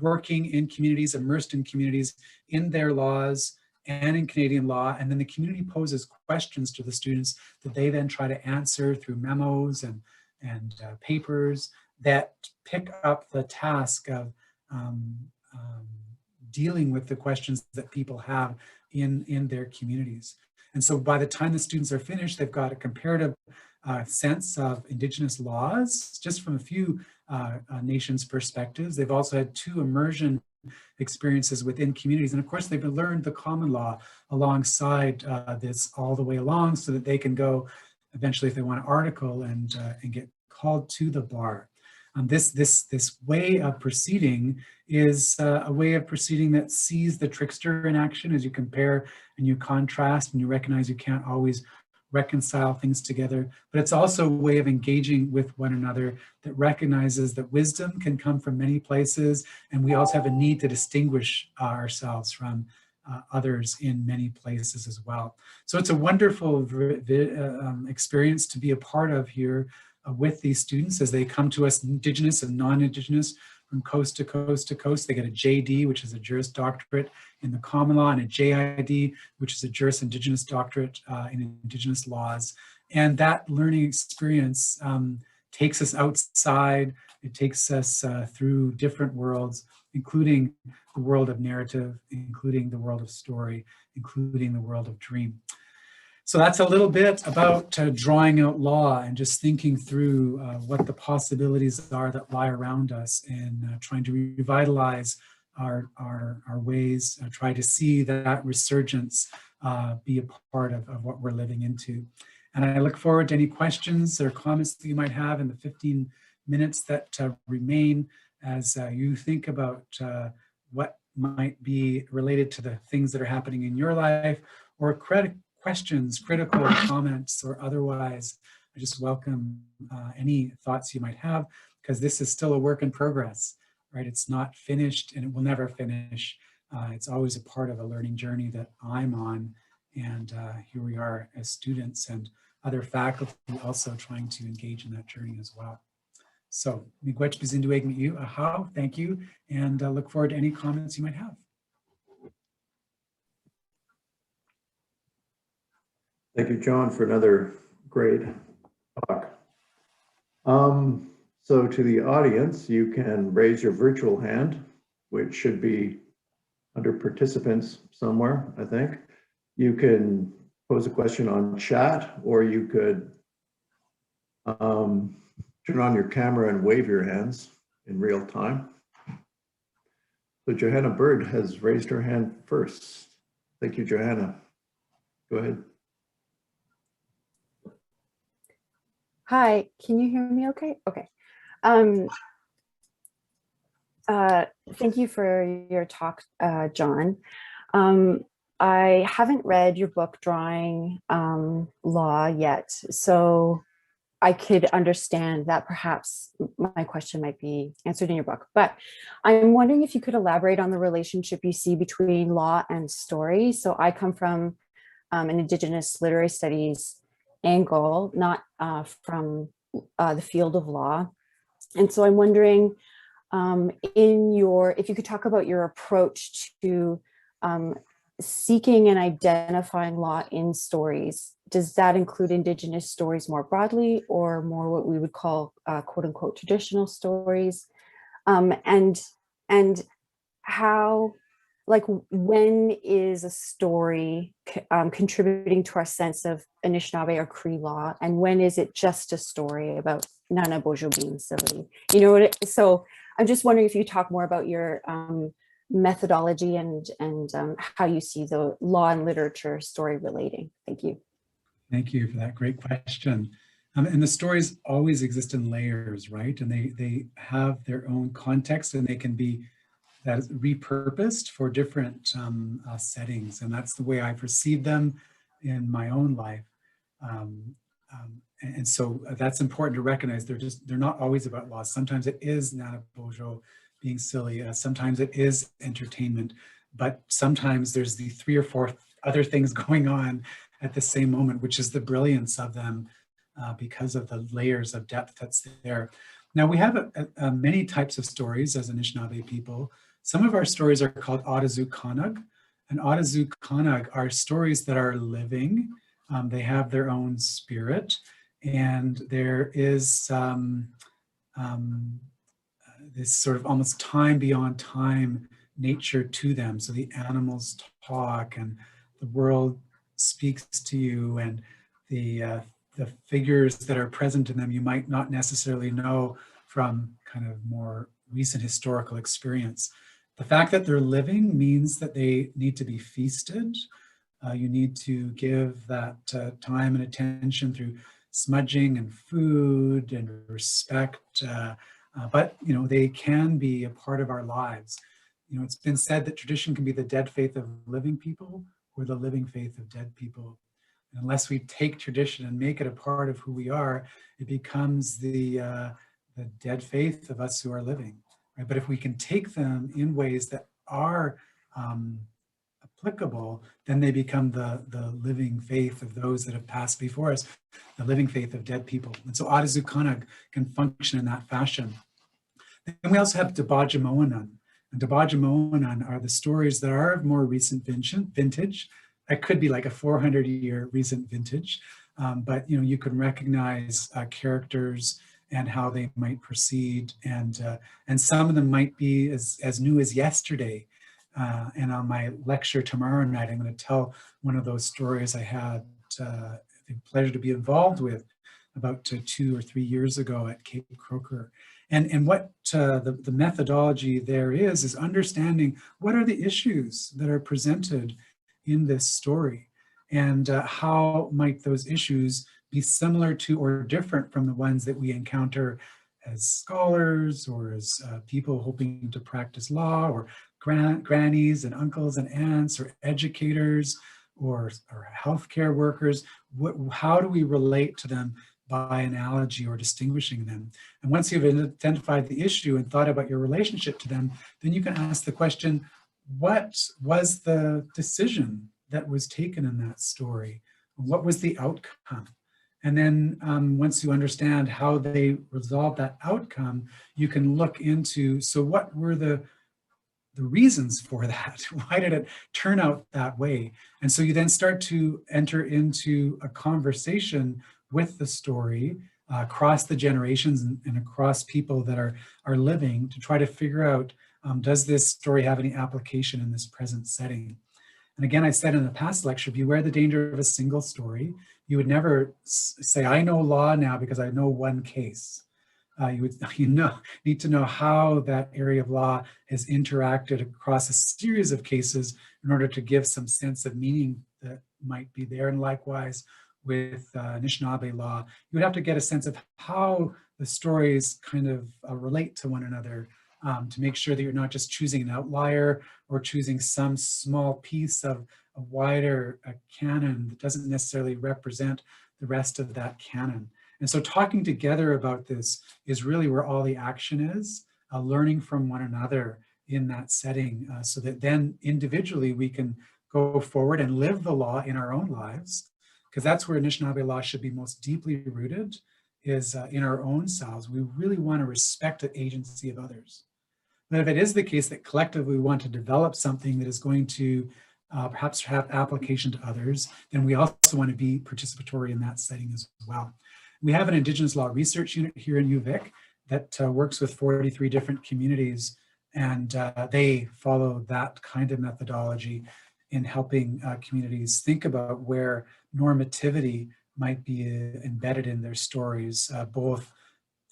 working in communities, immersed in communities, in their laws and in Canadian law. And then the community poses questions to the students that they then try to answer through memos and papers that pick up the task of dealing with the questions that people have in their communities. And so by the time the students are finished, they've got a comparative sense of Indigenous laws, just from a few nations' perspectives. They've also had 2 immersion experiences within communities. And of course, they've learned the common law alongside this all the way along, so that they can go eventually, if they want an article, and get called to the bar. This way of proceeding is a way of proceeding that sees the trickster in action as you compare and you contrast and you recognize you can't always reconcile things together, but it's also a way of engaging with one another that recognizes that wisdom can come from many places, and we also have a need to distinguish ourselves from others in many places as well. So it's a wonderful experience to be a part of here with these students as they come to us, Indigenous and non-Indigenous, from coast to coast to coast. They get a JD, which is a Juris Doctorate in the common law, and a JID, which is a Juris Indigenous Doctorate in Indigenous laws. And that learning experience takes us outside. It takes us through different worlds, including the world of narrative, including the world of story, including the world of dream. So that's a little bit about drawing out law and just thinking through what the possibilities are that lie around us, and trying to revitalize our ways, try to see that resurgence be a part of what we're living into. And I look forward to any questions or comments that you might have in the 15 minutes that remain as you think about what might be related to the things that are happening in your life, or questions, critical comments, or otherwise. I just welcome any thoughts you might have, because this is still a work in progress, right? It's not finished, and it will never finish. It's always a part of a learning journey that I'm on, and here we are as students and other faculty also trying to engage in that journey as well. So, miigwech bizindueg you, ahau, thank you, and look forward to any comments you might have. Thank you, John, for another great talk. So to the audience, you can raise your virtual hand, which should be under participants somewhere, I think. You can pose a question on chat, or you could turn on your camera and wave your hands in real time. So Johanna Bird has raised her hand first. Thank you, Johanna. Go ahead. Hi, can you hear me okay? Okay. Thank you for your talk, John. I haven't read your book, Drawing Law, yet, so I could understand that perhaps my question might be answered in your book. But I'm wondering if you could elaborate on the relationship you see between law and story. So I come from an Indigenous literary studies angle, not from the field of law. And so I'm wondering, if you could talk about your approach to seeking and identifying law in stories. Does that include Indigenous stories more broadly, or more what we would call quote unquote traditional stories? And how, like, when is a story contributing to our sense of Anishinaabe or Cree law, and when is it just a story about Nana Bojo being silly? You know what? So I'm just wondering if you talk more about your methodology and how you see the law and literature story relating. Thank you. Thank you for that great question. And the stories always exist in layers, right? And they have their own context, and they can be that is repurposed for different settings. And that's the way I perceive them in my own life. And so that's important to recognize. They're not always about law. Sometimes it is Nana Bojo being silly. Sometimes it is entertainment, but sometimes there's the 3 or 4 other things going on at the same moment, which is the brilliance of them because of the layers of depth that's there. Now, we have many types of stories as Anishinaabe people. Some of our stories are called Adazu Kanag, and Adazu Kanag are stories that are living. They have their own spirit, and there is this sort of almost time beyond time nature to them. So the animals talk, and the world speaks to you, and the figures that are present in them you might not necessarily know from kind of more recent historical experience. The fact that they're living means that they need to be feasted. You need to give that time and attention through smudging and food and respect. But you know, they can be a part of our lives. You know, it's been said that tradition can be the dead faith of living people or the living faith of dead people. And unless we take tradition and make it a part of who we are, it becomes the dead faith of us who are living. Right? But if we can take them in ways that are applicable, then they become the living faith of those that have passed before us, the living faith of dead people. And so Adazu Kanag can function in that fashion. And we also have Dabajamoanan. And Dabajamoanan are the stories that are of more recent vintage. That could be like a 400-year recent vintage, but you know, you can recognize characters and how they might proceed, and some of them might be as new as yesterday. And on my lecture tomorrow night, I'm going to tell one of those stories I had the pleasure to be involved with about 2 or 3 years ago at Cape Croker. And what the methodology there is understanding what are the issues that are presented in this story, and how might those issues be similar to or different from the ones that we encounter as scholars or as people hoping to practice law, or grannies and uncles and aunts, or educators, or healthcare workers. How do we relate to them by analogy or distinguishing them? And once you've identified the issue and thought about your relationship to them, then you can ask the question, what was the decision that was taken in that story? What was the outcome? And then once you understand how they resolved that outcome, you can look into, so what were the reasons for that? Why did it turn out that way? And so you then start to enter into a conversation with the story across the generations and across people that are living, to try to figure out, does this story have any application in this present setting? And again, I said in the past lecture, beware the danger of a single story. You would never say, I know law now because I know one case. you would need to know how that area of law has interacted across a series of cases in order to give some sense of meaning that might be there. And likewise with Anishinaabe law, you would have to get a sense of how the stories kind of relate to one another, to make sure that you're not just choosing an outlier or choosing some small piece of a wider canon that doesn't necessarily represent the rest of that canon. And so talking together about this is really where all the action is, learning from one another in that setting, so that then individually we can go forward and live the law in our own lives, because that's where Anishinaabe law should be most deeply rooted, is in our own selves. We really want to respect the agency of others. But if it is the case that collectively we want to develop something that is going to perhaps have application to others, then we also want to be participatory in that setting as well. We have an Indigenous Law Research Unit here in UVic that works with 43 different communities, and they follow that kind of methodology in helping communities think about where normativity might be embedded in their stories, both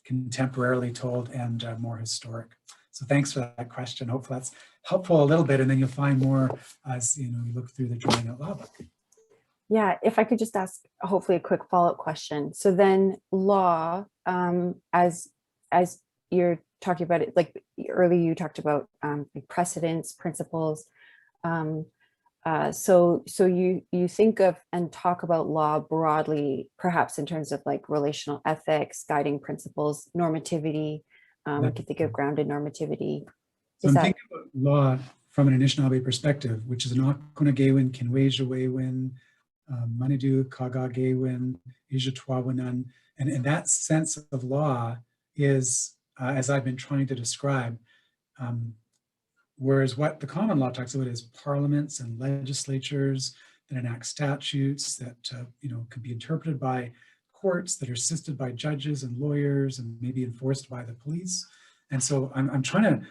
contemporarily told and more historic. So thanks for that question. Hopefully that's helpful a little bit, and then you'll find more as you look through the Drawing Out Law book. Yeah, if I could just ask hopefully a quick follow-up question. So then law, as you're talking about it, like earlier you talked about like precedents, principles. So you think of and talk about law broadly, perhaps in terms of like relational ethics, guiding principles, normativity. We can think of grounded normativity. So I'm thinking about law from an Anishinaabe perspective, which is an Akonagewin, Kinwejawewin, Manidu, Kagagewin, Ijatuawanan, and that sense of law is, as I've been trying to describe, whereas what the common law talks about is parliaments and legislatures that enact statutes that could be interpreted by courts, that are assisted by judges and lawyers and maybe enforced by the police. And so I'm trying to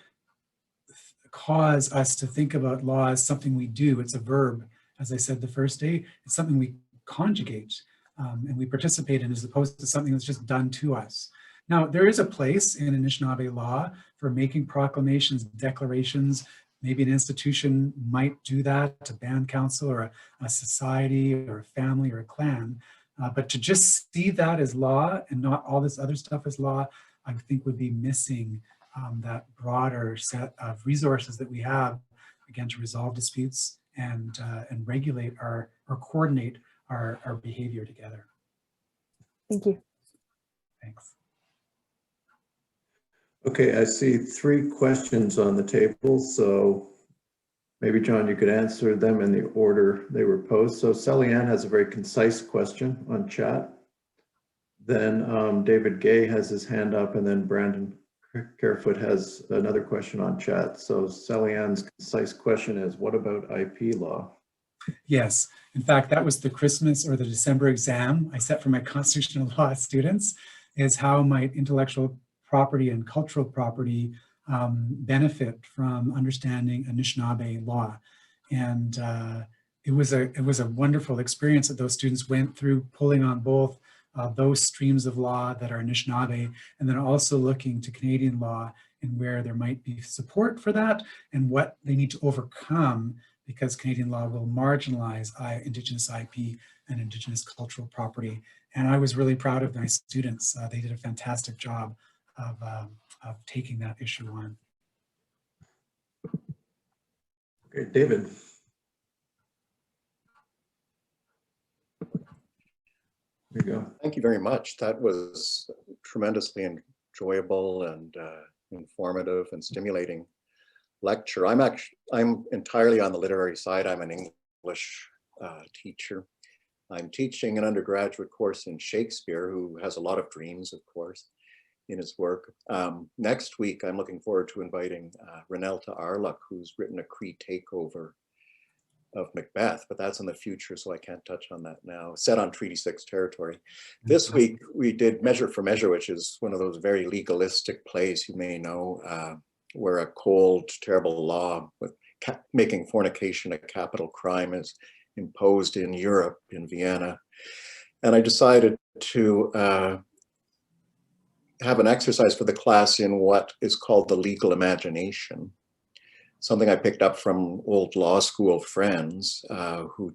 cause us to think about law as something we do. It's a verb, as I said the first day. It's something we conjugate and we participate in, as opposed to something that's just done to us. Now, there is a place in Anishinaabe law for making proclamations, declarations. Maybe an institution might do that, a band council or a society or a family or a clan. But to just see that as law and not all this other stuff as law, I think would be missing that broader set of resources that we have, again, to resolve disputes and regulate or coordinate our behavior together. Thank you. Thanks. Okay, I see 3 questions on the table, so maybe, John, you could answer them in the order they were posed. So Sally Ann has a very concise question on chat. Then David Gay has his hand up, and then Brandon Carefoot has another question on chat. So Sally Ann's concise question is, what about IP law? Yes, in fact, that was the Christmas or the December exam I set for my constitutional law students, is how might intellectual property and cultural property benefit from understanding Anishinaabe law. And it was a wonderful experience that those students went through, pulling on both those streams of law that are Anishinaabe, and then also looking to Canadian law and where there might be support for that and what they need to overcome, because Canadian law will marginalize Indigenous IP and Indigenous cultural property. And I was really proud of my students. They did a fantastic job of taking that issue on. Okay, David. There you go. Thank you very much. That was tremendously enjoyable and informative and stimulating lecture. I'm entirely on the literary side. I'm an English teacher. I'm teaching an undergraduate course in Shakespeare, who has a lot of dreams, of course, in his work. Next week, I'm looking forward to inviting Renelta Arluck, who's written a Cree takeover of Macbeth, but that's in the future, so I can't touch on that now. Set on Treaty 6 territory. This week, we did Measure for Measure, which is one of those very legalistic plays you may know, where a cold, terrible law with making fornication a capital crime is imposed in Europe, in Vienna. And I decided to have an exercise for the class in what is called the legal imagination, something I picked up from old law school friends who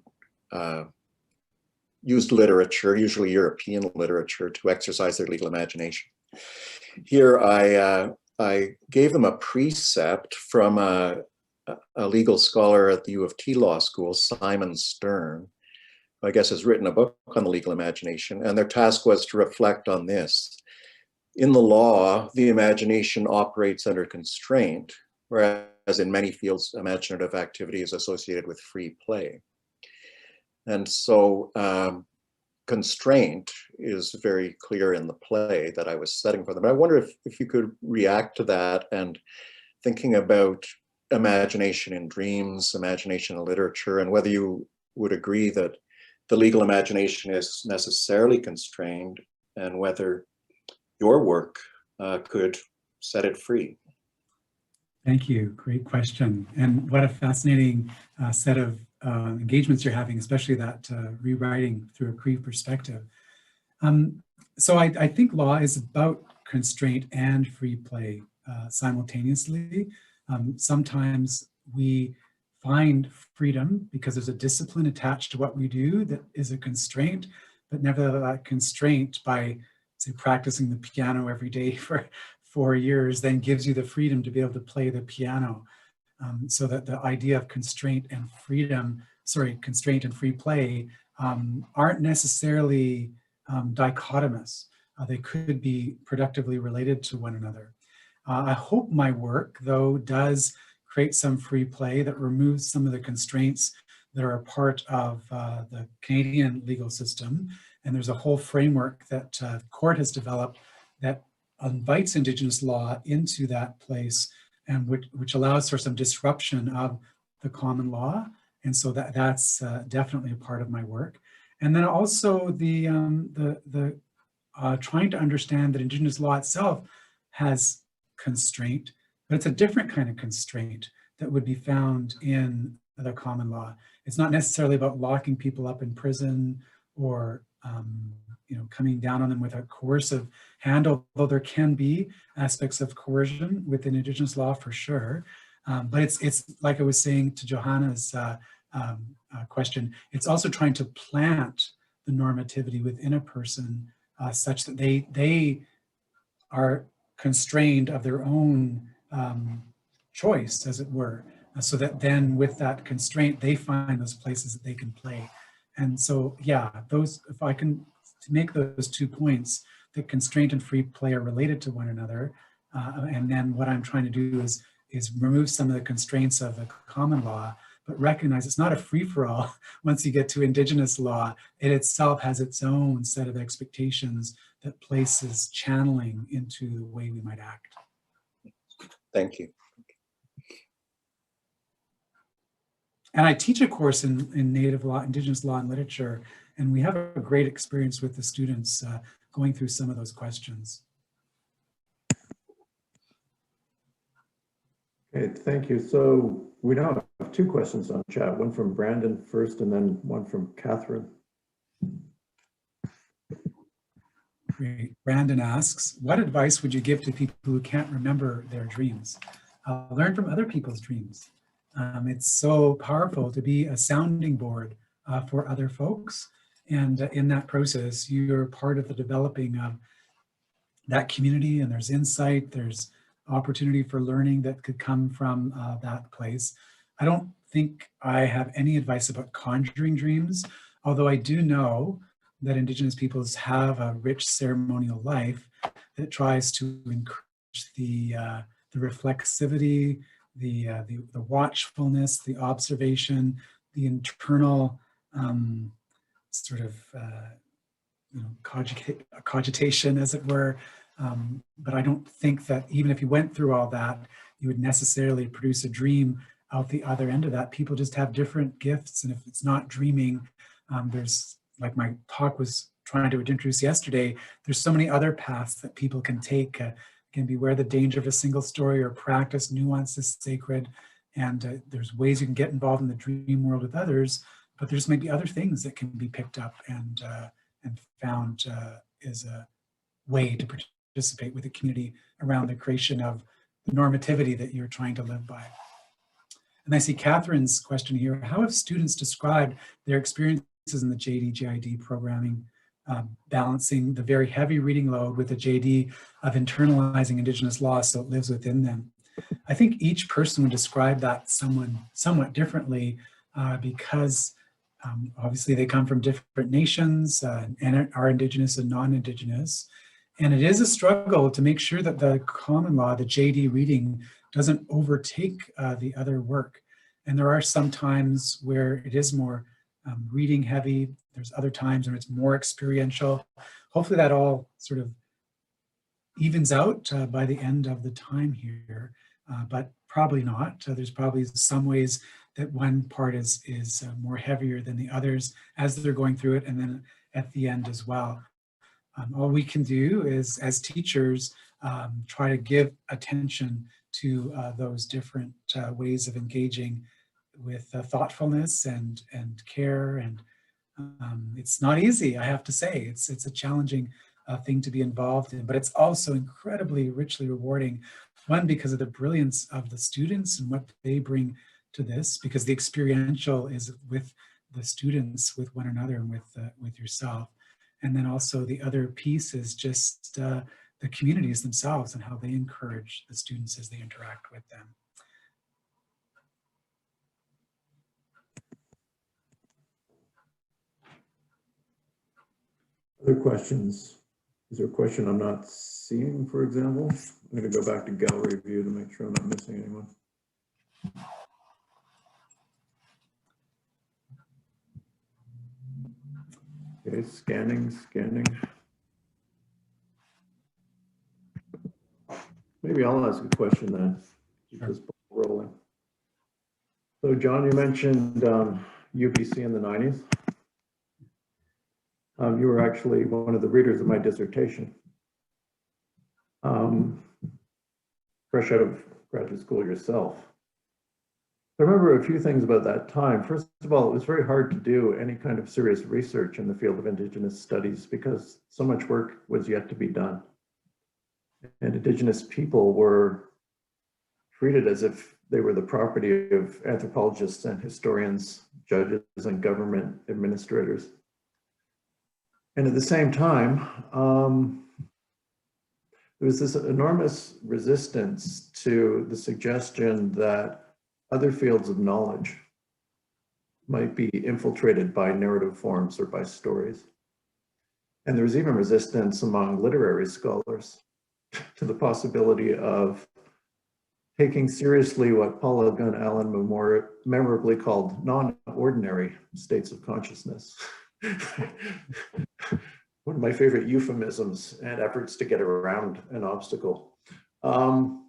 used literature, usually European literature, to exercise their legal imagination. Here I gave them a precept from a legal scholar at the U of T Law School, Simon Stern, who I guess has written a book on the legal imagination, and their task was to reflect on this. In the law, the imagination operates under constraint, whereas in many fields, imaginative activity is associated with free play. And so constraint is very clear in the play that I was setting for them. I wonder if you could react to that, and thinking about imagination in dreams, imagination in literature, and whether you would agree that the legal imagination is necessarily constrained, and whether your work could set it free. Thank you. Great question. And what a fascinating set of engagements you're having, especially that rewriting through a Cree perspective. So I think law is about constraint and free play simultaneously. Sometimes we find freedom because there's a discipline attached to what we do that is a constraint, but never that constraint, by say practicing the piano every day for 4 years, then gives you the freedom to be able to play the piano. So that the idea of constraint and freedom, constraint and free play aren't necessarily dichotomous. They could be productively related to one another. I hope my work, though, does create some free play that removes some of the constraints that are a part of the Canadian legal system. And there's a whole framework that court has developed that invites Indigenous law into that place, and which allows for some disruption of the common law. And so that's definitely a part of my work. And then also the trying to understand that Indigenous law itself has constraint, but it's a different kind of constraint that would be found in the common law. It's not necessarily about locking people up in prison or coming down on them with a coercive hand, although there can be aspects of coercion within Indigenous law for sure. But it's like I was saying to Johanna's question, it's also trying to plant the normativity within a person such that they are constrained of their own choice, as it were, so that then with that constraint, they find those places that they can play. And so, yeah, if I can make those 2 points, that constraint and free play are related to one another. And then what I'm trying to do is remove some of the constraints of the common law, but recognize it's not a free-for-all. Once you get to Indigenous law, it itself has its own set of expectations that places channeling into the way we might act. Thank you. And I teach a course in Native law, Indigenous law and literature, and we have a great experience with the students going through some of those questions. Okay, thank you. So we now have 2 questions on chat, one from Brandon first and then one from Catherine. Great. Brandon asks, what advice would you give to people who can't remember their dreams? Learn from other people's dreams. It's so powerful to be a sounding board for other folks. And in that process, you're part of the developing of that community, and there's insight, there's opportunity for learning that could come from that place. I don't think I have any advice about conjuring dreams, although I do know that Indigenous peoples have a rich ceremonial life that tries to encourage the reflexivity, the watchfulness, the observation, the internal cogitation, as it were. But I don't think that even if you went through all that, you would necessarily produce a dream out the other end of that. People just have different gifts, and if it's not dreaming, there's, like my talk was trying to introduce yesterday, there's so many other paths that people can take. Can beware the danger of a single story, or practice nuance is sacred. And there's ways you can get involved in the dream world with others, but there's maybe other things that can be picked up and found as a way to participate with the community around the creation of the normativity that you're trying to live by. And I see Catherine's question here. How have students described their experiences in the JD programming, balancing the very heavy reading load with the JD of internalizing Indigenous law so it lives within them? I think each person would describe that somewhat differently because obviously they come from different nations and are Indigenous and non-Indigenous. And it is a struggle to make sure that the common law, the JD reading, doesn't overtake the other work. And there are some times where it is more reading heavy. There's other times when it's more experiential. Hopefully that all sort of evens out by the end of the time here, but probably not. There's probably some ways that one part is more heavier than the others as they're going through it, and then at the end as well. All we can do is, as teachers, try to give attention to those different ways of engaging with thoughtfulness and care. And it's not easy, I have to say. It's a challenging thing to be involved in, but it's also incredibly richly rewarding. One, because of the brilliance of the students and what they bring to this, because the experiential is with the students, with one another, and with yourself. And then also the other piece is just the communities themselves and how they encourage the students as they interact with them. Other questions? Is there a question I'm not seeing, for example? I'm going to go back to gallery view to make sure I'm not missing anyone. Okay, scanning. Maybe I'll ask a question then. Keep this ball rolling. So John, you mentioned UBC in the 90s. You were actually one of the readers of my dissertation. Fresh out of graduate school yourself. I remember a few things about that time. First of all, it was very hard to do any kind of serious research in the field of Indigenous studies because so much work was yet to be done. And Indigenous people were treated as if they were the property of anthropologists and historians, judges and government administrators. And at the same time, there was this enormous resistance to the suggestion that other fields of knowledge might be infiltrated by narrative forms or by stories. And there was even resistance among literary scholars to the possibility of taking seriously what Paula Gunn Allen memorably called non-ordinary states of consciousness. One of my favorite euphemisms and efforts to get around an obstacle. So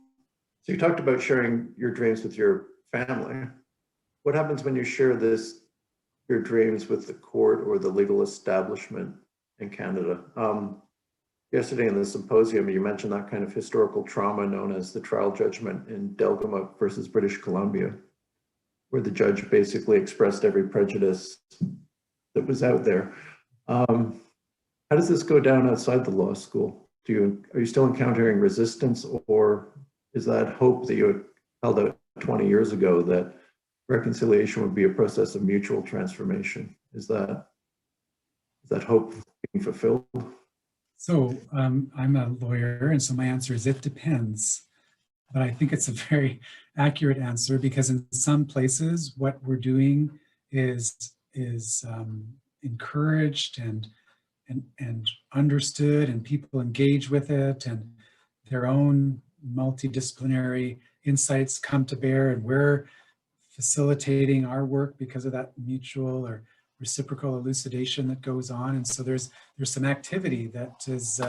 you talked about sharing your dreams with your family. What happens when you share your dreams with the court or the legal establishment in Canada? Yesterday in the symposium, you mentioned that kind of historical trauma known as the trial judgment in Delgamuukw versus British Columbia, where the judge basically expressed every prejudice that was out there. How does this go down outside the law school? Are you still encountering resistance, or is that hope that you held out 20 years ago that reconciliation would be a process of mutual transformation? Is that hope being fulfilled? So I'm a lawyer, and so my answer is it depends. But I think it's a very accurate answer, because in some places what we're doing is encouraged and understood, and people engage with it, and their own multidisciplinary insights come to bear, and we're facilitating our work because of that mutual or reciprocal elucidation that goes on. And so there's some activity that is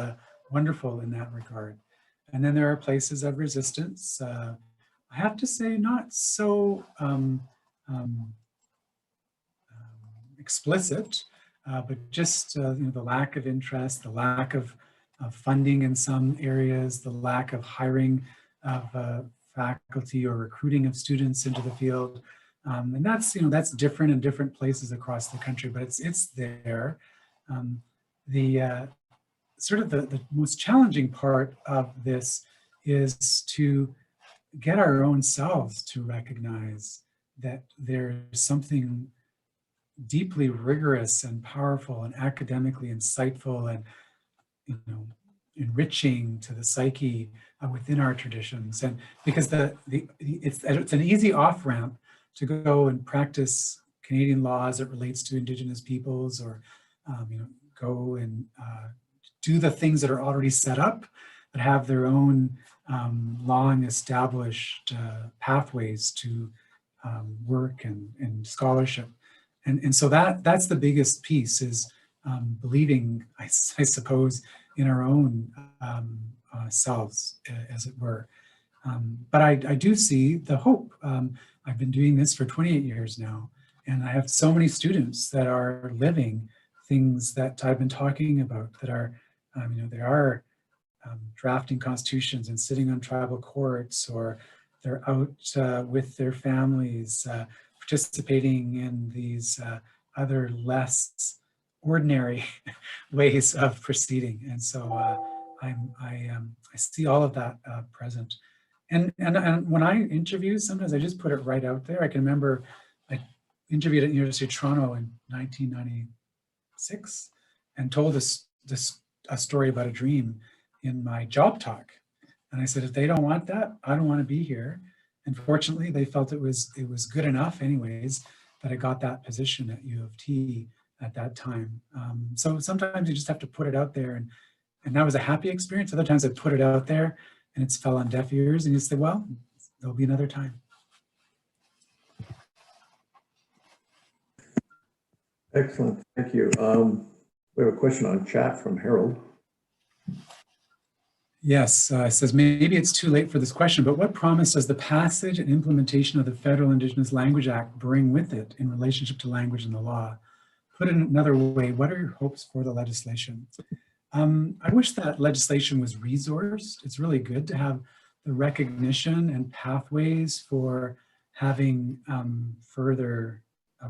wonderful in that regard. And then there are places of resistance. I have to say, not so explicit, but just the lack of interest, the lack of funding in some areas, the lack of hiring of faculty or recruiting of students into the field. And that's different in different places across the country, but it's there. sort of the most challenging part of this is to get our own selves to recognize that there's something deeply rigorous and powerful and academically insightful and, you know, enriching to the psyche within our traditions. And because it's an easy off-ramp to go and practice Canadian law as it relates to Indigenous peoples, or you know, go and do the things that are already set up that have their own long established pathways to work and scholarship. And so that's the biggest piece, is believing, I suppose, in our own selves, as it were. But I do see the hope. I've been doing this for 28 years now, and I have so many students that are living things that I've been talking about, that are, you know, they are drafting constitutions and sitting on tribal courts, or they're out with their families, participating in these other less ordinary ways of proceeding. And so I see all of that present. And when I interview, sometimes I just put it right out there. I can remember I interviewed at the University of Toronto in 1996 and told a story about a dream in my job talk. And I said, if they don't want that, I don't want to be here. And fortunately, they felt it was good enough anyways, that I got that position at U of T at that time. So sometimes you just have to put it out there, and that was a happy experience. Other times I put it out there and it's fell on deaf ears, and you say, well, there'll be another time. Excellent, thank you. We have a question on chat from Harold. Yes, it says, maybe it's too late for this question, but what promise does the passage and implementation of the Federal Indigenous Language Act bring with it in relationship to language and the law? Put it another way, what are your hopes for the legislation? I wish that legislation was resourced. It's really good to have the recognition and pathways for having further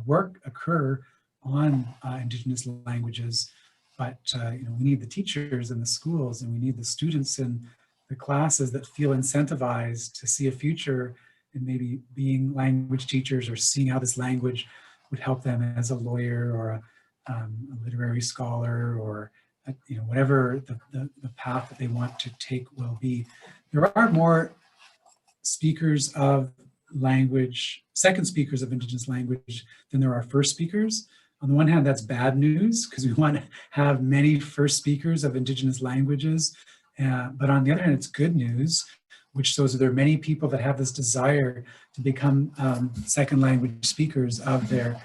work occur on Indigenous languages. But you know, we need the teachers in the schools, and we need the students in the classes that feel incentivized to see a future in maybe being language teachers, or seeing how this language would help them as a lawyer, or a literary scholar, or you know, whatever the path that they want to take will be. There are more speakers of language, second speakers of Indigenous language, than there are first speakers. On the one hand, that's bad news, because we want to have many first speakers of Indigenous languages. But on the other hand, it's good news, which shows that there are many people that have this desire to become second language speakers of their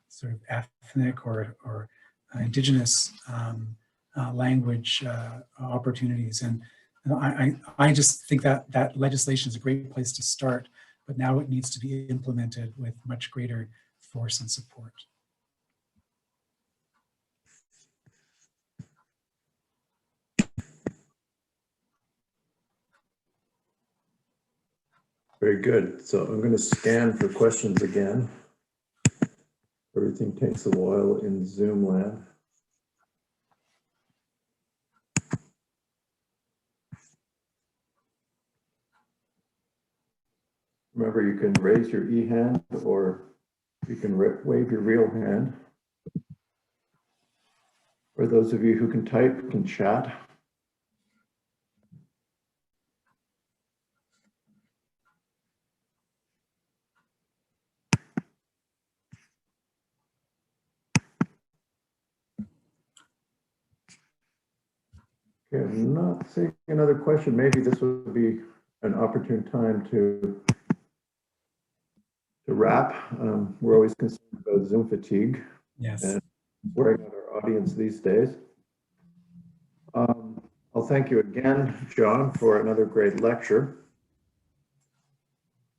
sort of ethnic or Indigenous language opportunities. And I just think that that legislation is a great place to start, but now it needs to be implemented with much greater force and support. Very good. So I'm going to scan for questions again. Everything takes a while in Zoom land. Remember, you can raise your e-hand, or you can wave your real hand. For those of you who can type, can chat. Okay, I'm not seeing another question. Maybe this would be an opportune time to wrap. We're always concerned about Zoom fatigue. Yes. And wearing out our audience these days. I'll thank you again, John, for another great lecture.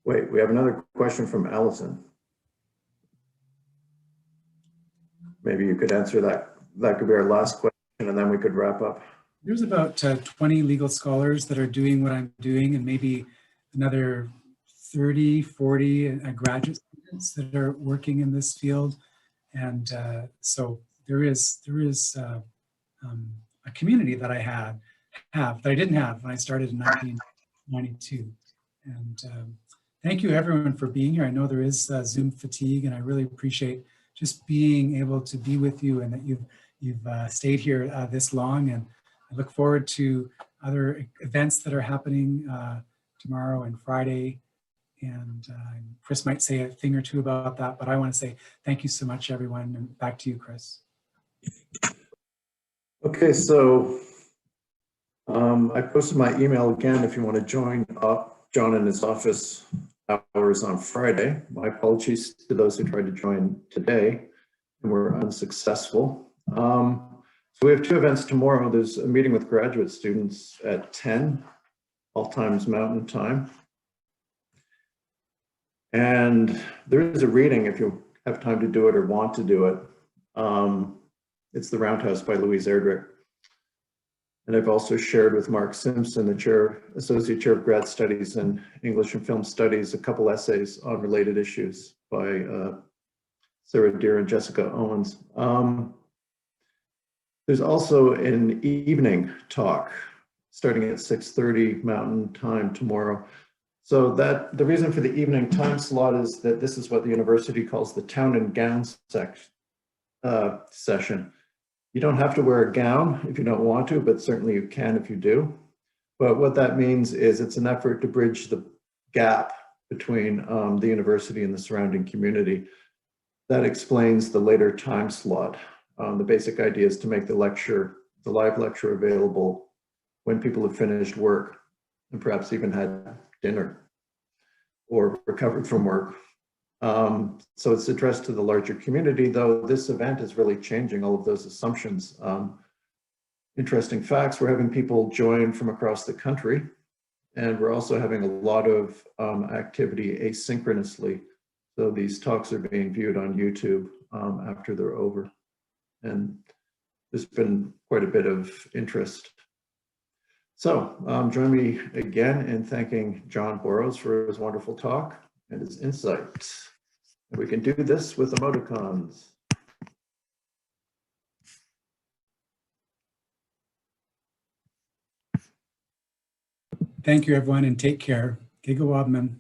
Wait, we have another question from Allison. Maybe you could answer that. That could be our last question, and then we could wrap up. There's about 20 legal scholars that are doing what I'm doing, and maybe another 30, 40 graduate students that are working in this field. And so there is a community that I that I didn't have when I started in 1992. And thank you everyone for being here. I know there is Zoom fatigue, and I really appreciate just being able to be with you, and that you've stayed here this long. And I look forward to other events that are happening tomorrow and Friday. And Chris might say a thing or two about that, but I want to say thank you so much, everyone. And back to you, Chris. Okay, so I posted my email again if you want to join John in his office hours on Friday. My apologies to those who tried to join today and were unsuccessful. So we have two events tomorrow. There's a meeting with graduate students at 10, all times Mountain Time. And there is a reading if you have time to do it or want to do it. It's The Roundhouse by Louise Erdrich. And I've also shared with Mark Simpson, the Associate Chair of Grad Studies in English and Film Studies, a couple essays on related issues by Sarah Deer and Jessica Owens. There's also an evening talk starting at 6:30 Mountain Time tomorrow. So the reason for the evening time slot is that this is what the university calls the town and gown session. You don't have to wear a gown if you don't want to, but certainly you can if you do. But what that means is it's an effort to bridge the gap between the university and the surrounding community. That explains the later time slot. The basic idea is to make the live lecture available when people have finished work and perhaps even had dinner or recovered from work. So it's addressed to the larger community, though this event is really changing all of those assumptions. Interesting facts, we're having people join from across the country, and we're also having a lot of activity asynchronously. So these talks are being viewed on YouTube after they're over. And there's been quite a bit of interest. So join me again in thanking John Burroughs for his wonderful talk and his insight. And we can do this with emoticons. Thank you, everyone, and take care. Giga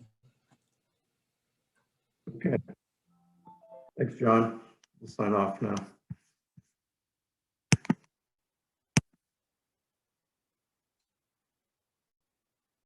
Okay. Thanks, John. We'll sign off now.